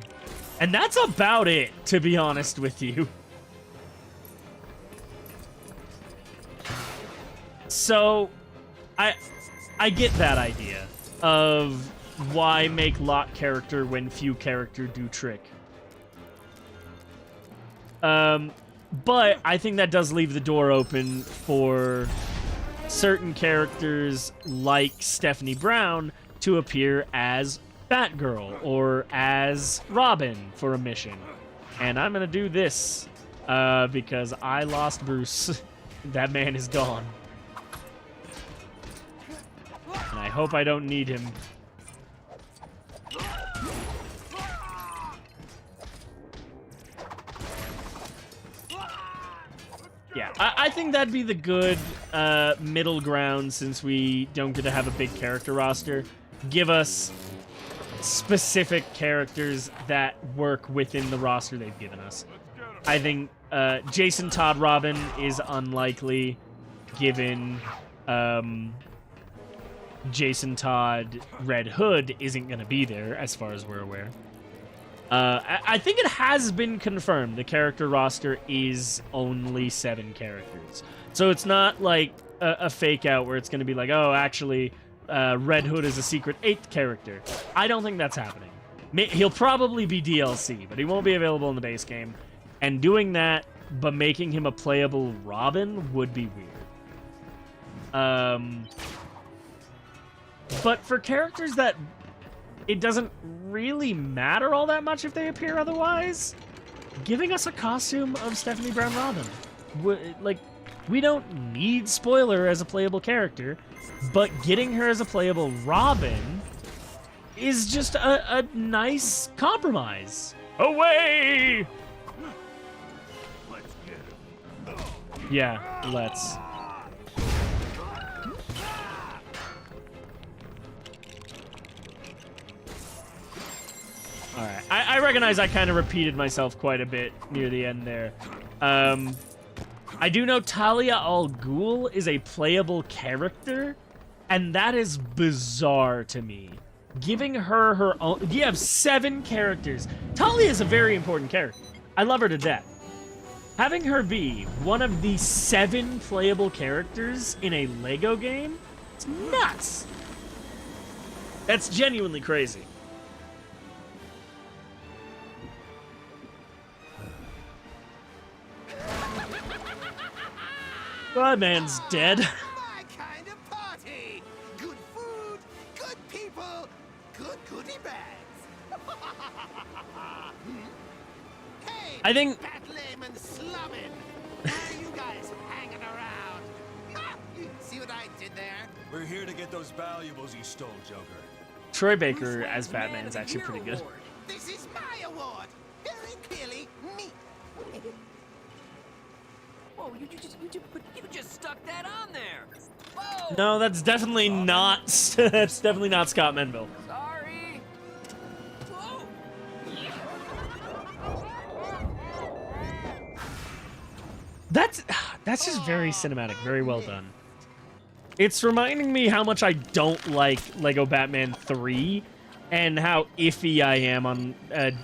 And that's about it, to be honest with you. So, I get that idea of why make lot character when few character do trick. But I think that does leave the door open for certain characters like Stephanie Brown to appear as Batgirl or as Robin for a mission. And I'm gonna do this because I lost Bruce. That man is gone. And I hope I don't need him. Yeah, I think that'd be the good middle ground, since we don't get to have a big character roster. Give us specific characters that work within the roster they've given us. I think Jason Todd Robin is unlikely, given Jason Todd Red Hood isn't going to be there, as far as we're aware. I think it has been confirmed the character roster is only 7 characters. So it's not like a fake out where it's going to be like, oh, actually, Red Hood is a secret 8th character. I don't think that's happening. He'll probably be DLC, but he won't be available in the base game. And doing that, but making him a playable Robin would be weird. But for characters that it doesn't really matter all that much if they appear otherwise, giving us a costume of Stephanie Brown Robin. We don't need Spoiler as a playable character, but getting her as a playable Robin is just a nice compromise. Away! Yeah, let's. Alright, I recognize I kind of repeated myself quite a bit near the end there. I do know Talia al Ghul is a playable character, and that is bizarre to me. Giving her her own... You have 7 characters. Talia is a very important character. I love her to death. Having her be one of the 7 playable characters in a Lego game, it's nuts. That's genuinely crazy. That man's dead. My kind of party! Good food, good people, good goodie bags. Hey, I think... fat lame and slumming. Why are you guys hanging around? Ha! You see what I did there? We're here to get those valuables you stole, Joker. Troy Baker as Batman is actually pretty good. This is my award. Very clearly me. Whoa, you just stuck that on there. Whoa. No, that's definitely not. That's definitely not Scott Menville. Sorry. Whoa. That's just very cinematic. Very well done. It's reminding me how much I don't like Lego Batman 3 and how iffy I am on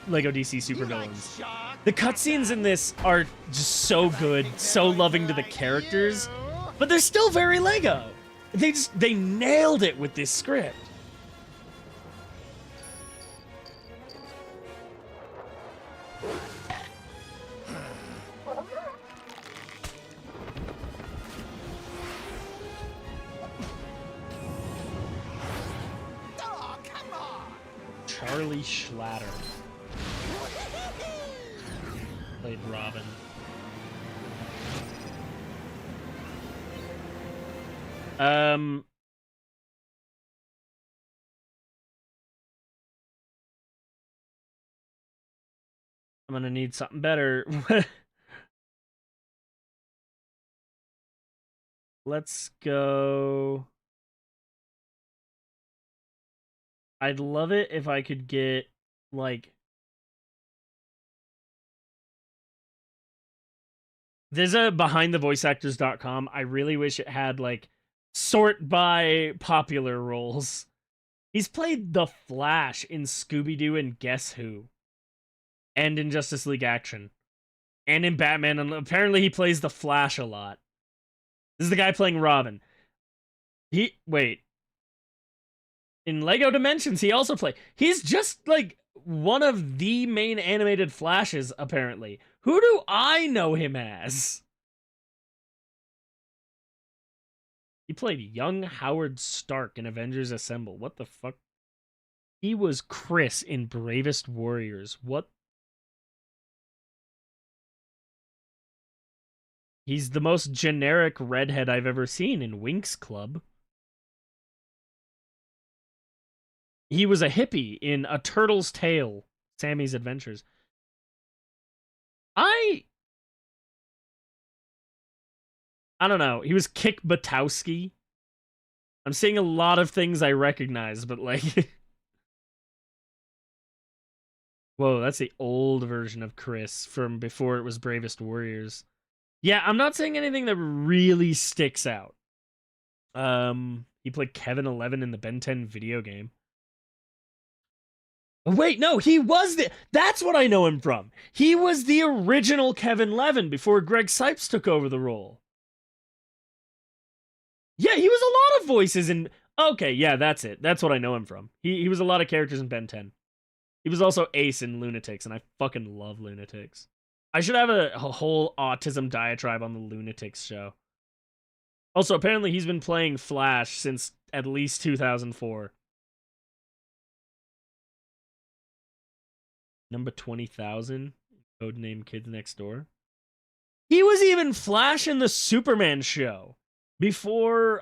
Lego DC Supervillains. The cutscenes in this are just so good, so loving to the characters, but they're still very Lego. They nailed it with this script. Oh, come on. Charlie Schlatter played Robin. I'm gonna need something better. Let's go. I'd love it if I could get, like... There's a behindthevoiceactors.com. I really wish it had, like, sort by popular roles. He's played The Flash in Scooby-Doo and Guess Who. And in Justice League Action. And in Batman. And apparently he plays The Flash a lot. This is the guy playing Robin. Wait. In Lego Dimensions, he also played. He's just, like, one of the main animated Flashes, apparently. Who do I know him as? He played young Howard Stark in Avengers Assemble. What the fuck? He was Chris in Bravest Warriors. What? He's the most generic redhead I've ever seen in Winx Club. He was a hippie in A Turtle's Tale, Sammy's Adventures. I don't know. He was Kick Butowski. I'm seeing a lot of things I recognize, but like... Whoa, that's the old version of Chris from before it was Bravest Warriors. Yeah, I'm not saying anything that really sticks out. He played Kevin 11 in the Ben 10 video game. Wait, no, he was that's what I know him from. He was the original Kevin Levin before Greg Sipes took over the role. Yeah, he was a lot of voices in... Okay, yeah, that's it. That's what I know him from. He was a lot of characters in Ben 10. He was also Ace in Lunatics, and I fucking love Lunatics. I should have a whole autism diatribe on the Lunatics show. Also, apparently he's been playing Flash since at least 2004. Number 20,000, codename Kids Next Door. He was even Flash in the Superman show before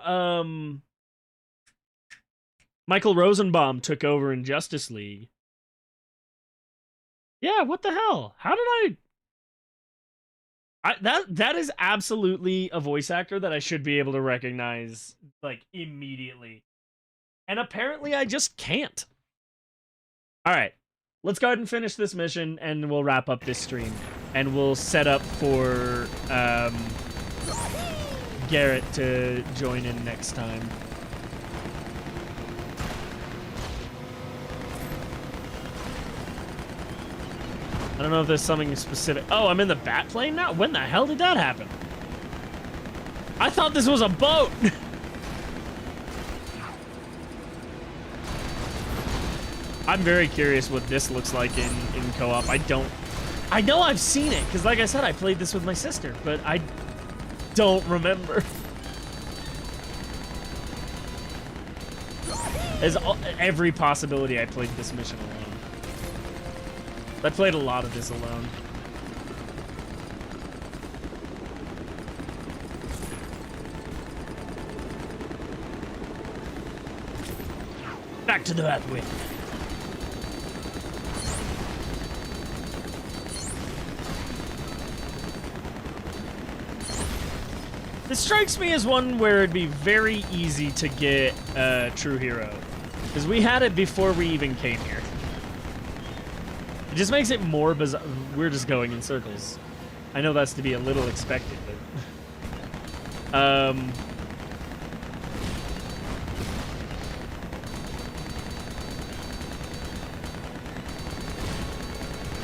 Michael Rosenbaum took over in Justice League. Yeah, what the hell? How did that is absolutely a voice actor that I should be able to recognize like immediately. And apparently I just can't. All right. Let's go ahead and finish this mission, and we'll wrap up this stream. And we'll set up for Garrett to join in next time. I don't know if there's something specific. Oh, I'm in the bat plane now? When the hell did that happen? I thought this was a boat! I'm very curious what this looks like in co-op. I know I've seen it, because like I said, I played this with my sister, but I don't remember. There's every possibility I played this mission alone. I played a lot of this alone. Back to the pathway. This strikes me as one where it'd be very easy to get a true hero. Because we had it before we even came here. It just makes it more bizarre. We're just going in circles. I know that's to be a little expected, but...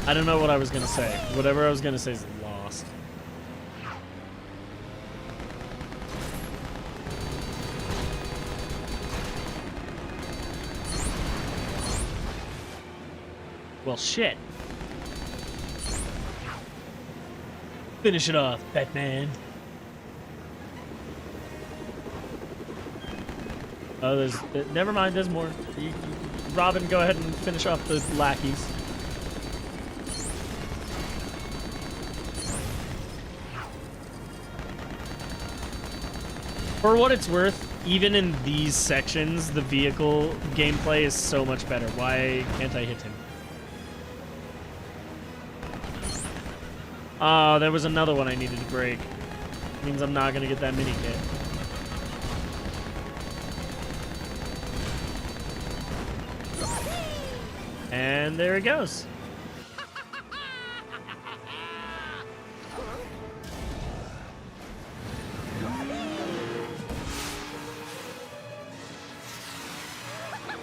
I don't know what I was going to say. Whatever I was going to say is lost. Well, shit. Finish it off, Batman. Oh, there's... never mind, there's more. Robin, go ahead and finish off the lackeys. For what it's worth, even in these sections, the vehicle gameplay is so much better. Why can't I hit him? Oh, there was another one I needed to break. Means I'm not gonna get that mini kit. And there it goes.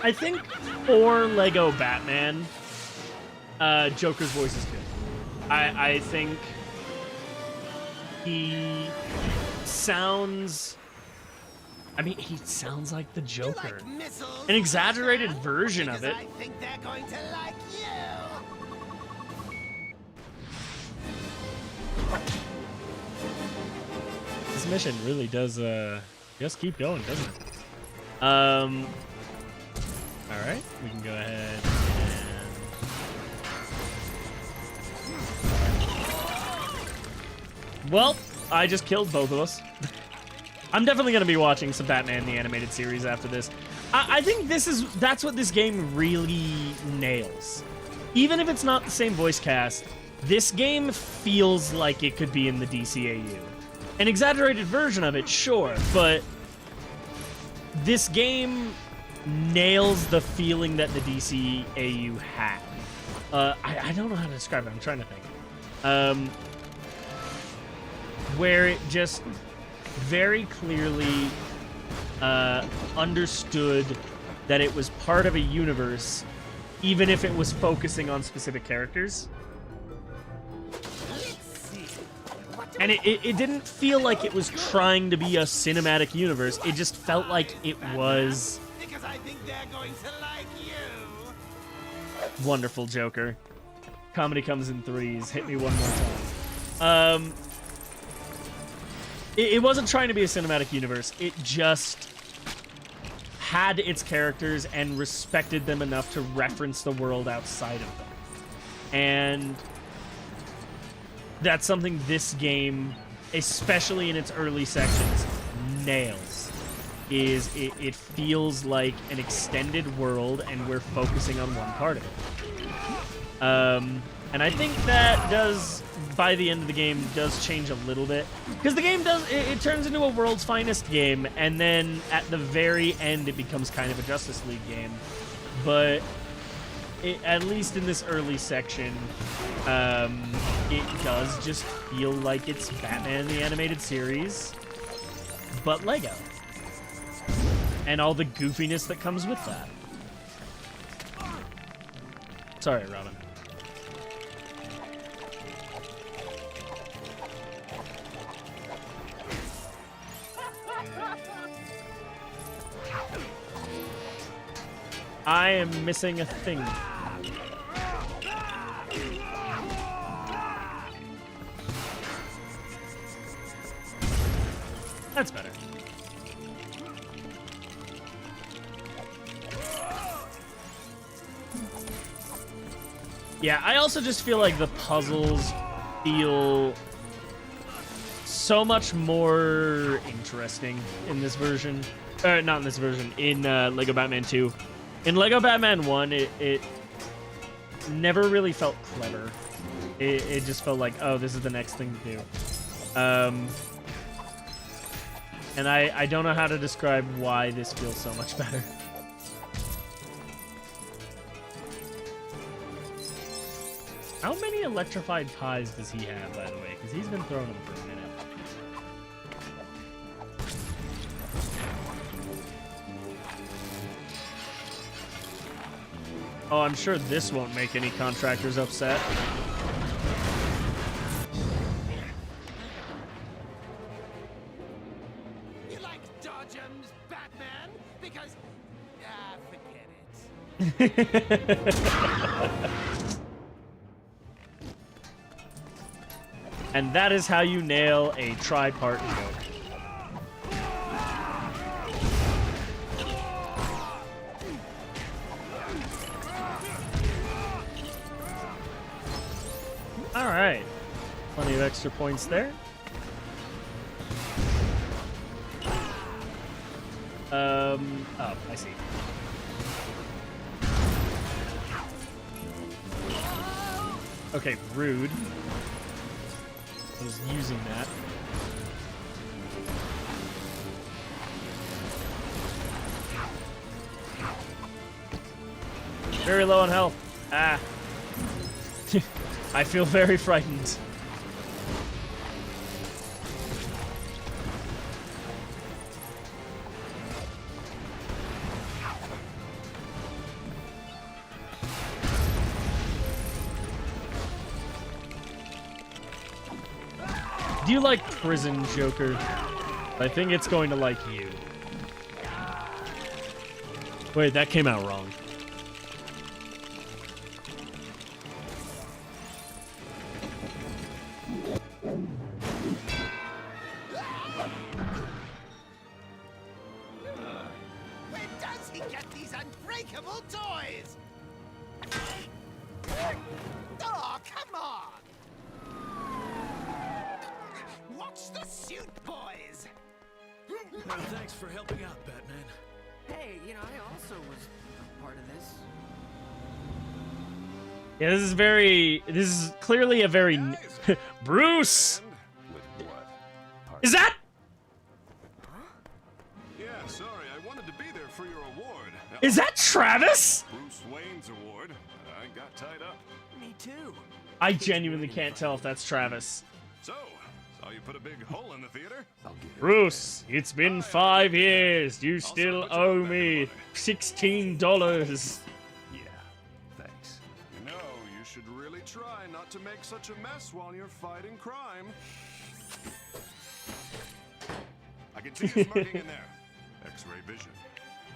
I think for Lego Batman, Joker's voice is good. I think he sounds... I mean, he sounds like the Joker. An exaggerated version of it. I think they're going to like you. This mission really does just keep going, doesn't it? All right, we can go ahead and... Well, I just killed both of us. I'm definitely going to be watching some Batman the Animated Series after this. I think that's what this game really nails. Even if it's not the same voice cast, this game feels like it could be in the DCAU. An exaggerated version of it, sure, but this game nails the feeling that the DCAU had. I don't know how to describe it. I'm trying to think. Where it just very clearly understood that it was part of a universe even if it was focusing on specific characters. And it didn't feel like it was trying to be a cinematic universe. It just felt like it was... Because I think they're going to like you. Wonderful Joker. Comedy comes in threes. Hit me one more time. It wasn't trying to be a cinematic universe. It just had its characters and respected them enough to reference the world outside of them. And that's something this game, especially in its early sections, nails. It feels like an extended world, and we're focusing on one part of it. And I think that does, by the end of the game, does change a little bit. Because the game does, it turns into a world's finest game, and then at the very end, it becomes kind of a Justice League game. But at least in this early section, it does just feel like it's Batman the Animated Series, but Lego. And all the goofiness that comes with that. Sorry, Robin. I am missing a thing. That's better. Yeah, I also just feel like the puzzles feel so much more interesting in this version. Not in this version, in Lego Batman 2. In Lego Batman 1, it never really felt clever. It just felt like, oh, this is the next thing to do. And I don't know how to describe why this feels so much better. How many electrified pies does he have, by the way? Because he's been throwing them for a minute. Oh, I'm sure this won't make any contractors upset. You like dodgems, Batman? Because, forget it. And that is how you nail a tri-part joke. Alright. Plenty of extra points there. Oh, I see. Okay, rude. I was using that. Very low on health. Ah. I feel very frightened. Do you like prison, Joker? I think it's going to like you. Wait, that came out wrong. Where does he get these unbreakable toys? Oh, come on! Watch the suit, boys! Thanks for helping out, Batman. Hey, you know, I also was part of this. Yeah, this is clearly a very... Bruce! And with what? Is that... Yeah, sorry, I wanted to be there for your award. Is that Travis? Bruce Wayne's award. I got tied up. Me too. I genuinely can't tell if that's Travis. So, saw you put a big hole in the theater? I'll get it. Bruce, it's been 5 years. You still owe me $16. Yeah. not to make such a mess while you're fighting crime. I can see you smirking in there. X-ray vision.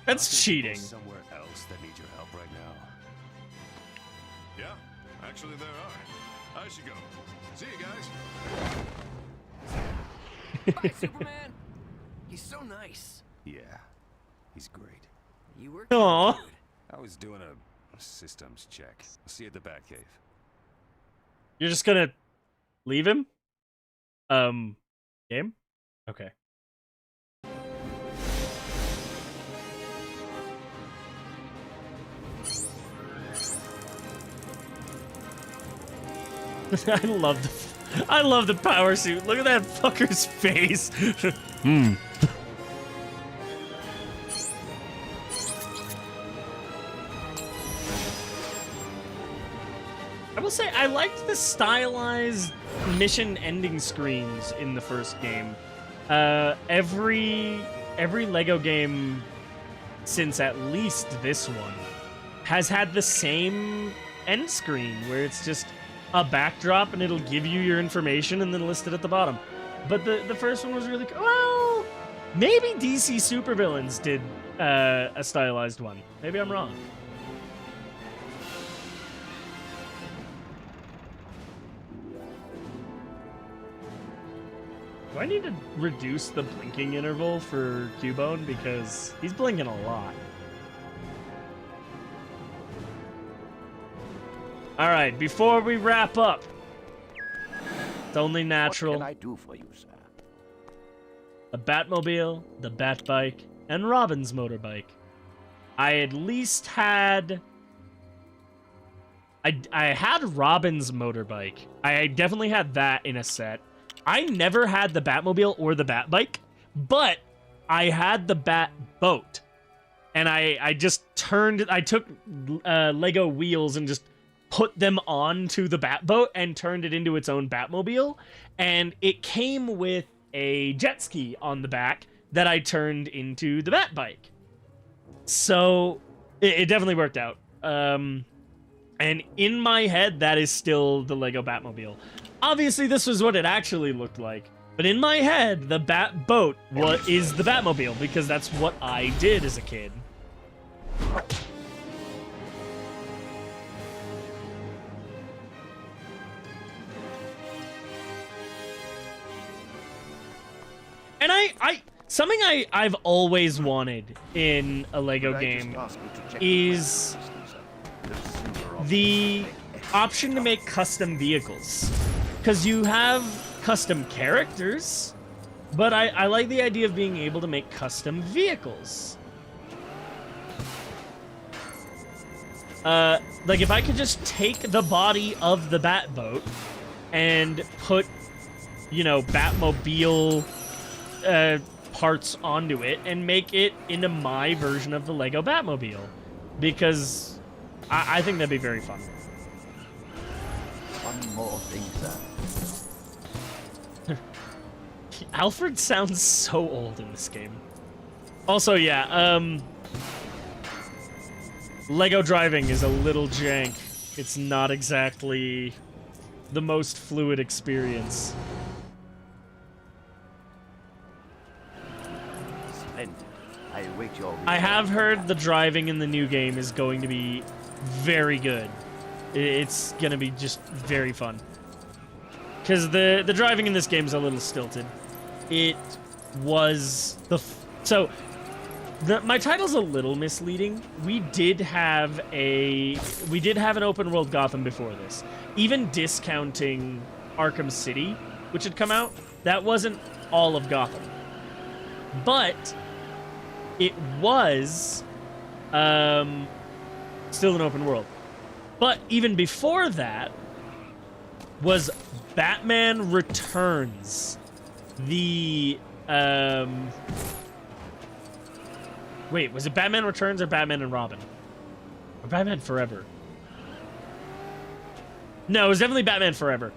That's cheating. Somewhere else that needs your help right now. Yeah, actually there are. I should go. See you guys. Bye, Superman. He's so nice. Yeah, he's great. You were Aw. good. I was doing a systems check. I'll see you at the Batcave. You're just gonna leave him? Game? Okay. I love the power suit. Look at that fucker's face. I will say I liked the stylized mission ending screens in the first game. Every Lego game since at least this one has had the same end screen where it's just a backdrop and it'll give you your information and then list it at the bottom. But the first one was really cool. Well, maybe DC Supervillains did a stylized one. Maybe I'm wrong. Do I need to reduce the blinking interval for Cubone? Because he's blinking a lot. Alright, before we wrap up, it's only natural. What can I do for you, sir? The Batmobile, the Batbike, and Robin's motorbike. I at least had... I had Robin's motorbike. I definitely had that in a set. I never had the Batmobile or the Batbike, but I had the Batboat. And I just I took Lego wheels and just put them onto the Batboat and turned it into its own Batmobile. And it came with a jet ski on the back that I turned into the Batbike. So it definitely worked out. And in my head, that is still the Lego Batmobile. Obviously, this was what it actually looked like. But in my head, the Batboat is the Batmobile because that's what I did as a kid. And something I've always wanted in a Lego game is the option to make custom vehicles. Because you have custom characters, but I like the idea of being able to make custom vehicles. Like if I could just take the body of the Batboat and put, you know, Batmobile parts onto it and make it into my version of the Lego Batmobile. Because I think that'd be very fun. One more thing, sir. Alfred sounds so old in this game. Also, yeah, Lego driving is a little jank. It's not exactly the most fluid experience. Splendid. I await your I have heard the driving in the new game is going to be very good. It's gonna be just very fun. Because the driving in this game is a little stilted. It was my title's a little misleading. We did have an open world Gotham before this. Even discounting Arkham City, which had come out, that wasn't all of Gotham. But it was still an open world. But even before that was Batman Returns. The wait, was it Batman Returns or Batman and Robin? Or Batman Forever? No, it was definitely Batman Forever.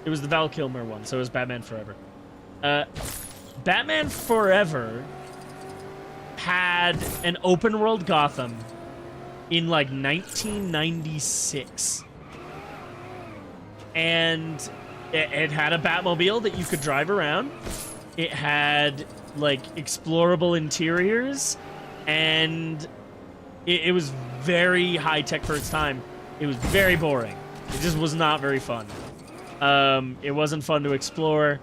It was the Val Kilmer one, so it was Batman Forever. Batman Forever had an open world Gotham in like 1996. And it had a Batmobile that you could drive around. It had like explorable interiors, and it was very high tech for its time. It was very boring. It just was not very fun. It wasn't fun to explore.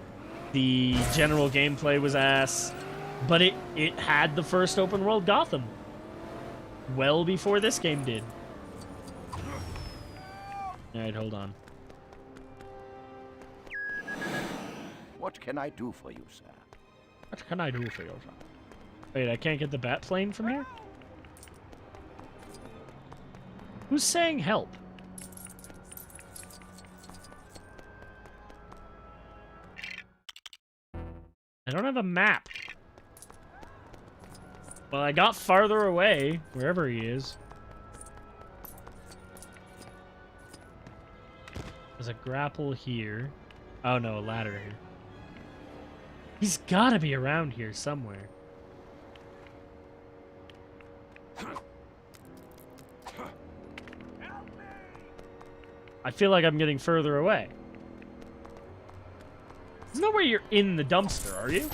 The general gameplay was ass, but it had the first open world Gotham. Well before this game did. Alright, hold on. What can I do for you, sir? What can I do for you, sir? Wait, I can't get the bat plane from here? Who's saying help? I don't have a map. Well, I got farther away, wherever he is. There's a grapple here. Oh no, a ladder here. He's gotta be around here somewhere. I feel like I'm getting further away. There's nowhere you're in the dumpster, are you?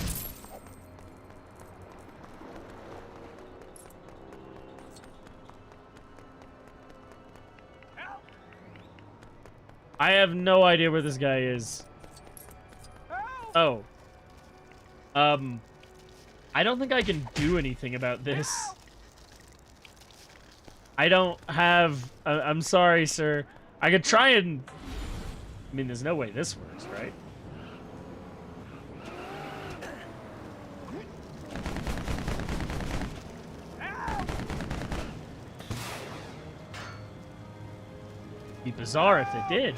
I have no idea where this guy is. Oh. I don't think I can do anything about this. I don't have... I'm sorry, sir. I could try and... I mean, there's no way this works, right? Be bizarre if it did.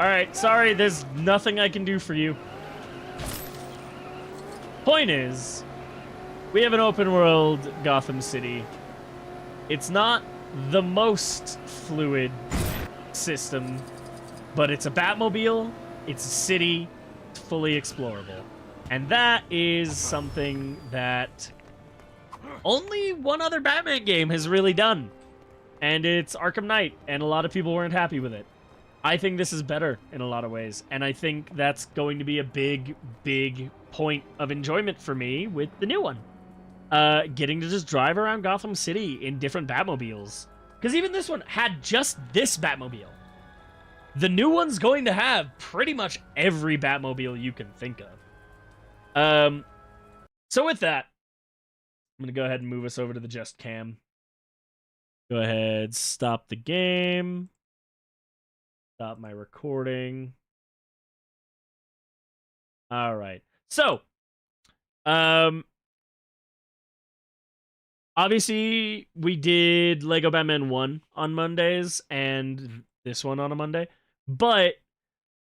Alright, sorry, there's nothing I can do for you. Point is, we have an open world Gotham City. It's not the most fluid system, but it's a Batmobile, it's a city, it's fully explorable. And that is something that only one other Batman game has really done. And it's Arkham Knight, and a lot of people weren't happy with it. I think this is better in a lot of ways, and I think that's going to be a big, big point of enjoyment for me with the new one. Getting to just drive around Gotham City in different Batmobiles. Because even this one had just this Batmobile. The new one's going to have pretty much every Batmobile you can think of. So with that, I'm going to go ahead and move us over to the Just Cam. Go ahead, stop the game. Stop my recording. All right. So, obviously, we did Lego Batman 1 on Mondays and this one on a Monday. But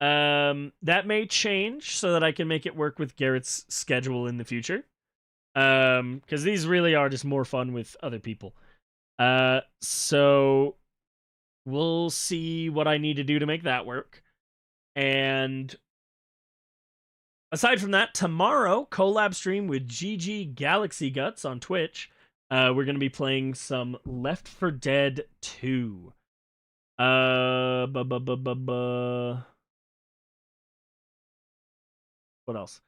that may change so that I can make it work with Garrett's schedule in the future. Because these really are just more fun with other people. So we'll see what I need to do to make that work. And aside from that, tomorrow, collab stream with GG Galaxy Guts on Twitch. We're going to be playing some Left 4 Dead 2. What else?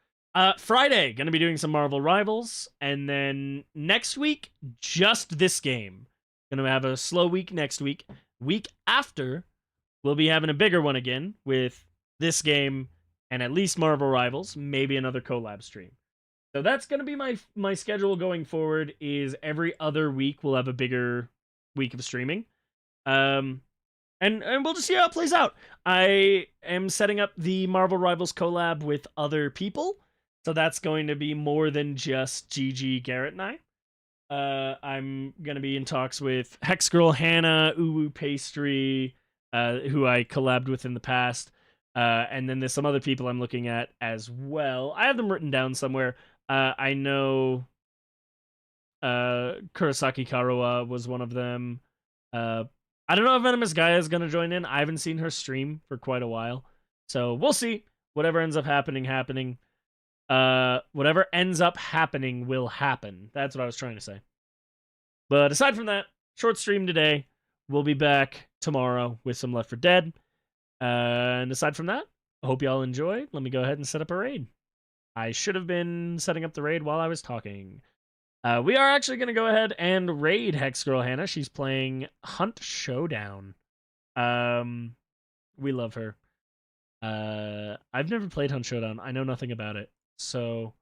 Friday, going to be doing some Marvel Rivals. And then next week, just this game. Going to have a slow week next week. Week after, we'll be having a bigger one again with this game and at least Marvel Rivals, maybe another collab stream. So that's going to be my schedule going forward, is every other week we'll have a bigger week of streaming. And we'll just see how it plays out. I am setting up the Marvel Rivals collab with other people, so that's going to be more than just GG, Garrett, and I. I'm going to be in talks with Hex Girl Hannah, Uwu Pastry, who I collabed with in the past. And then there's some other people I'm looking at as well. I have them written down somewhere. I know Kurosaki Karawa was one of them. I don't know if Venomous Gaia is going to join in. I haven't seen her stream for quite a while. So we'll see. Whatever ends up happening. whatever ends up happening will happen. That's what I was trying to say. But aside from that, short stream today. We'll be back tomorrow with some Left 4 Dead. And aside from that, I hope y'all enjoyed. Let me go ahead and set up a raid. I should have been setting up the raid while I was talking. We are actually going to go ahead and raid Hex Girl Hannah. She's playing Hunt Showdown. We love her. I've never played Hunt Showdown. I know nothing about it. So,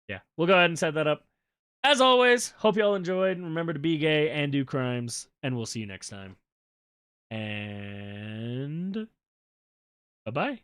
yeah. We'll go ahead and set that up. As always, hope y'all enjoyed. Remember to be gay and do crimes. And we'll see you next time. And bye-bye.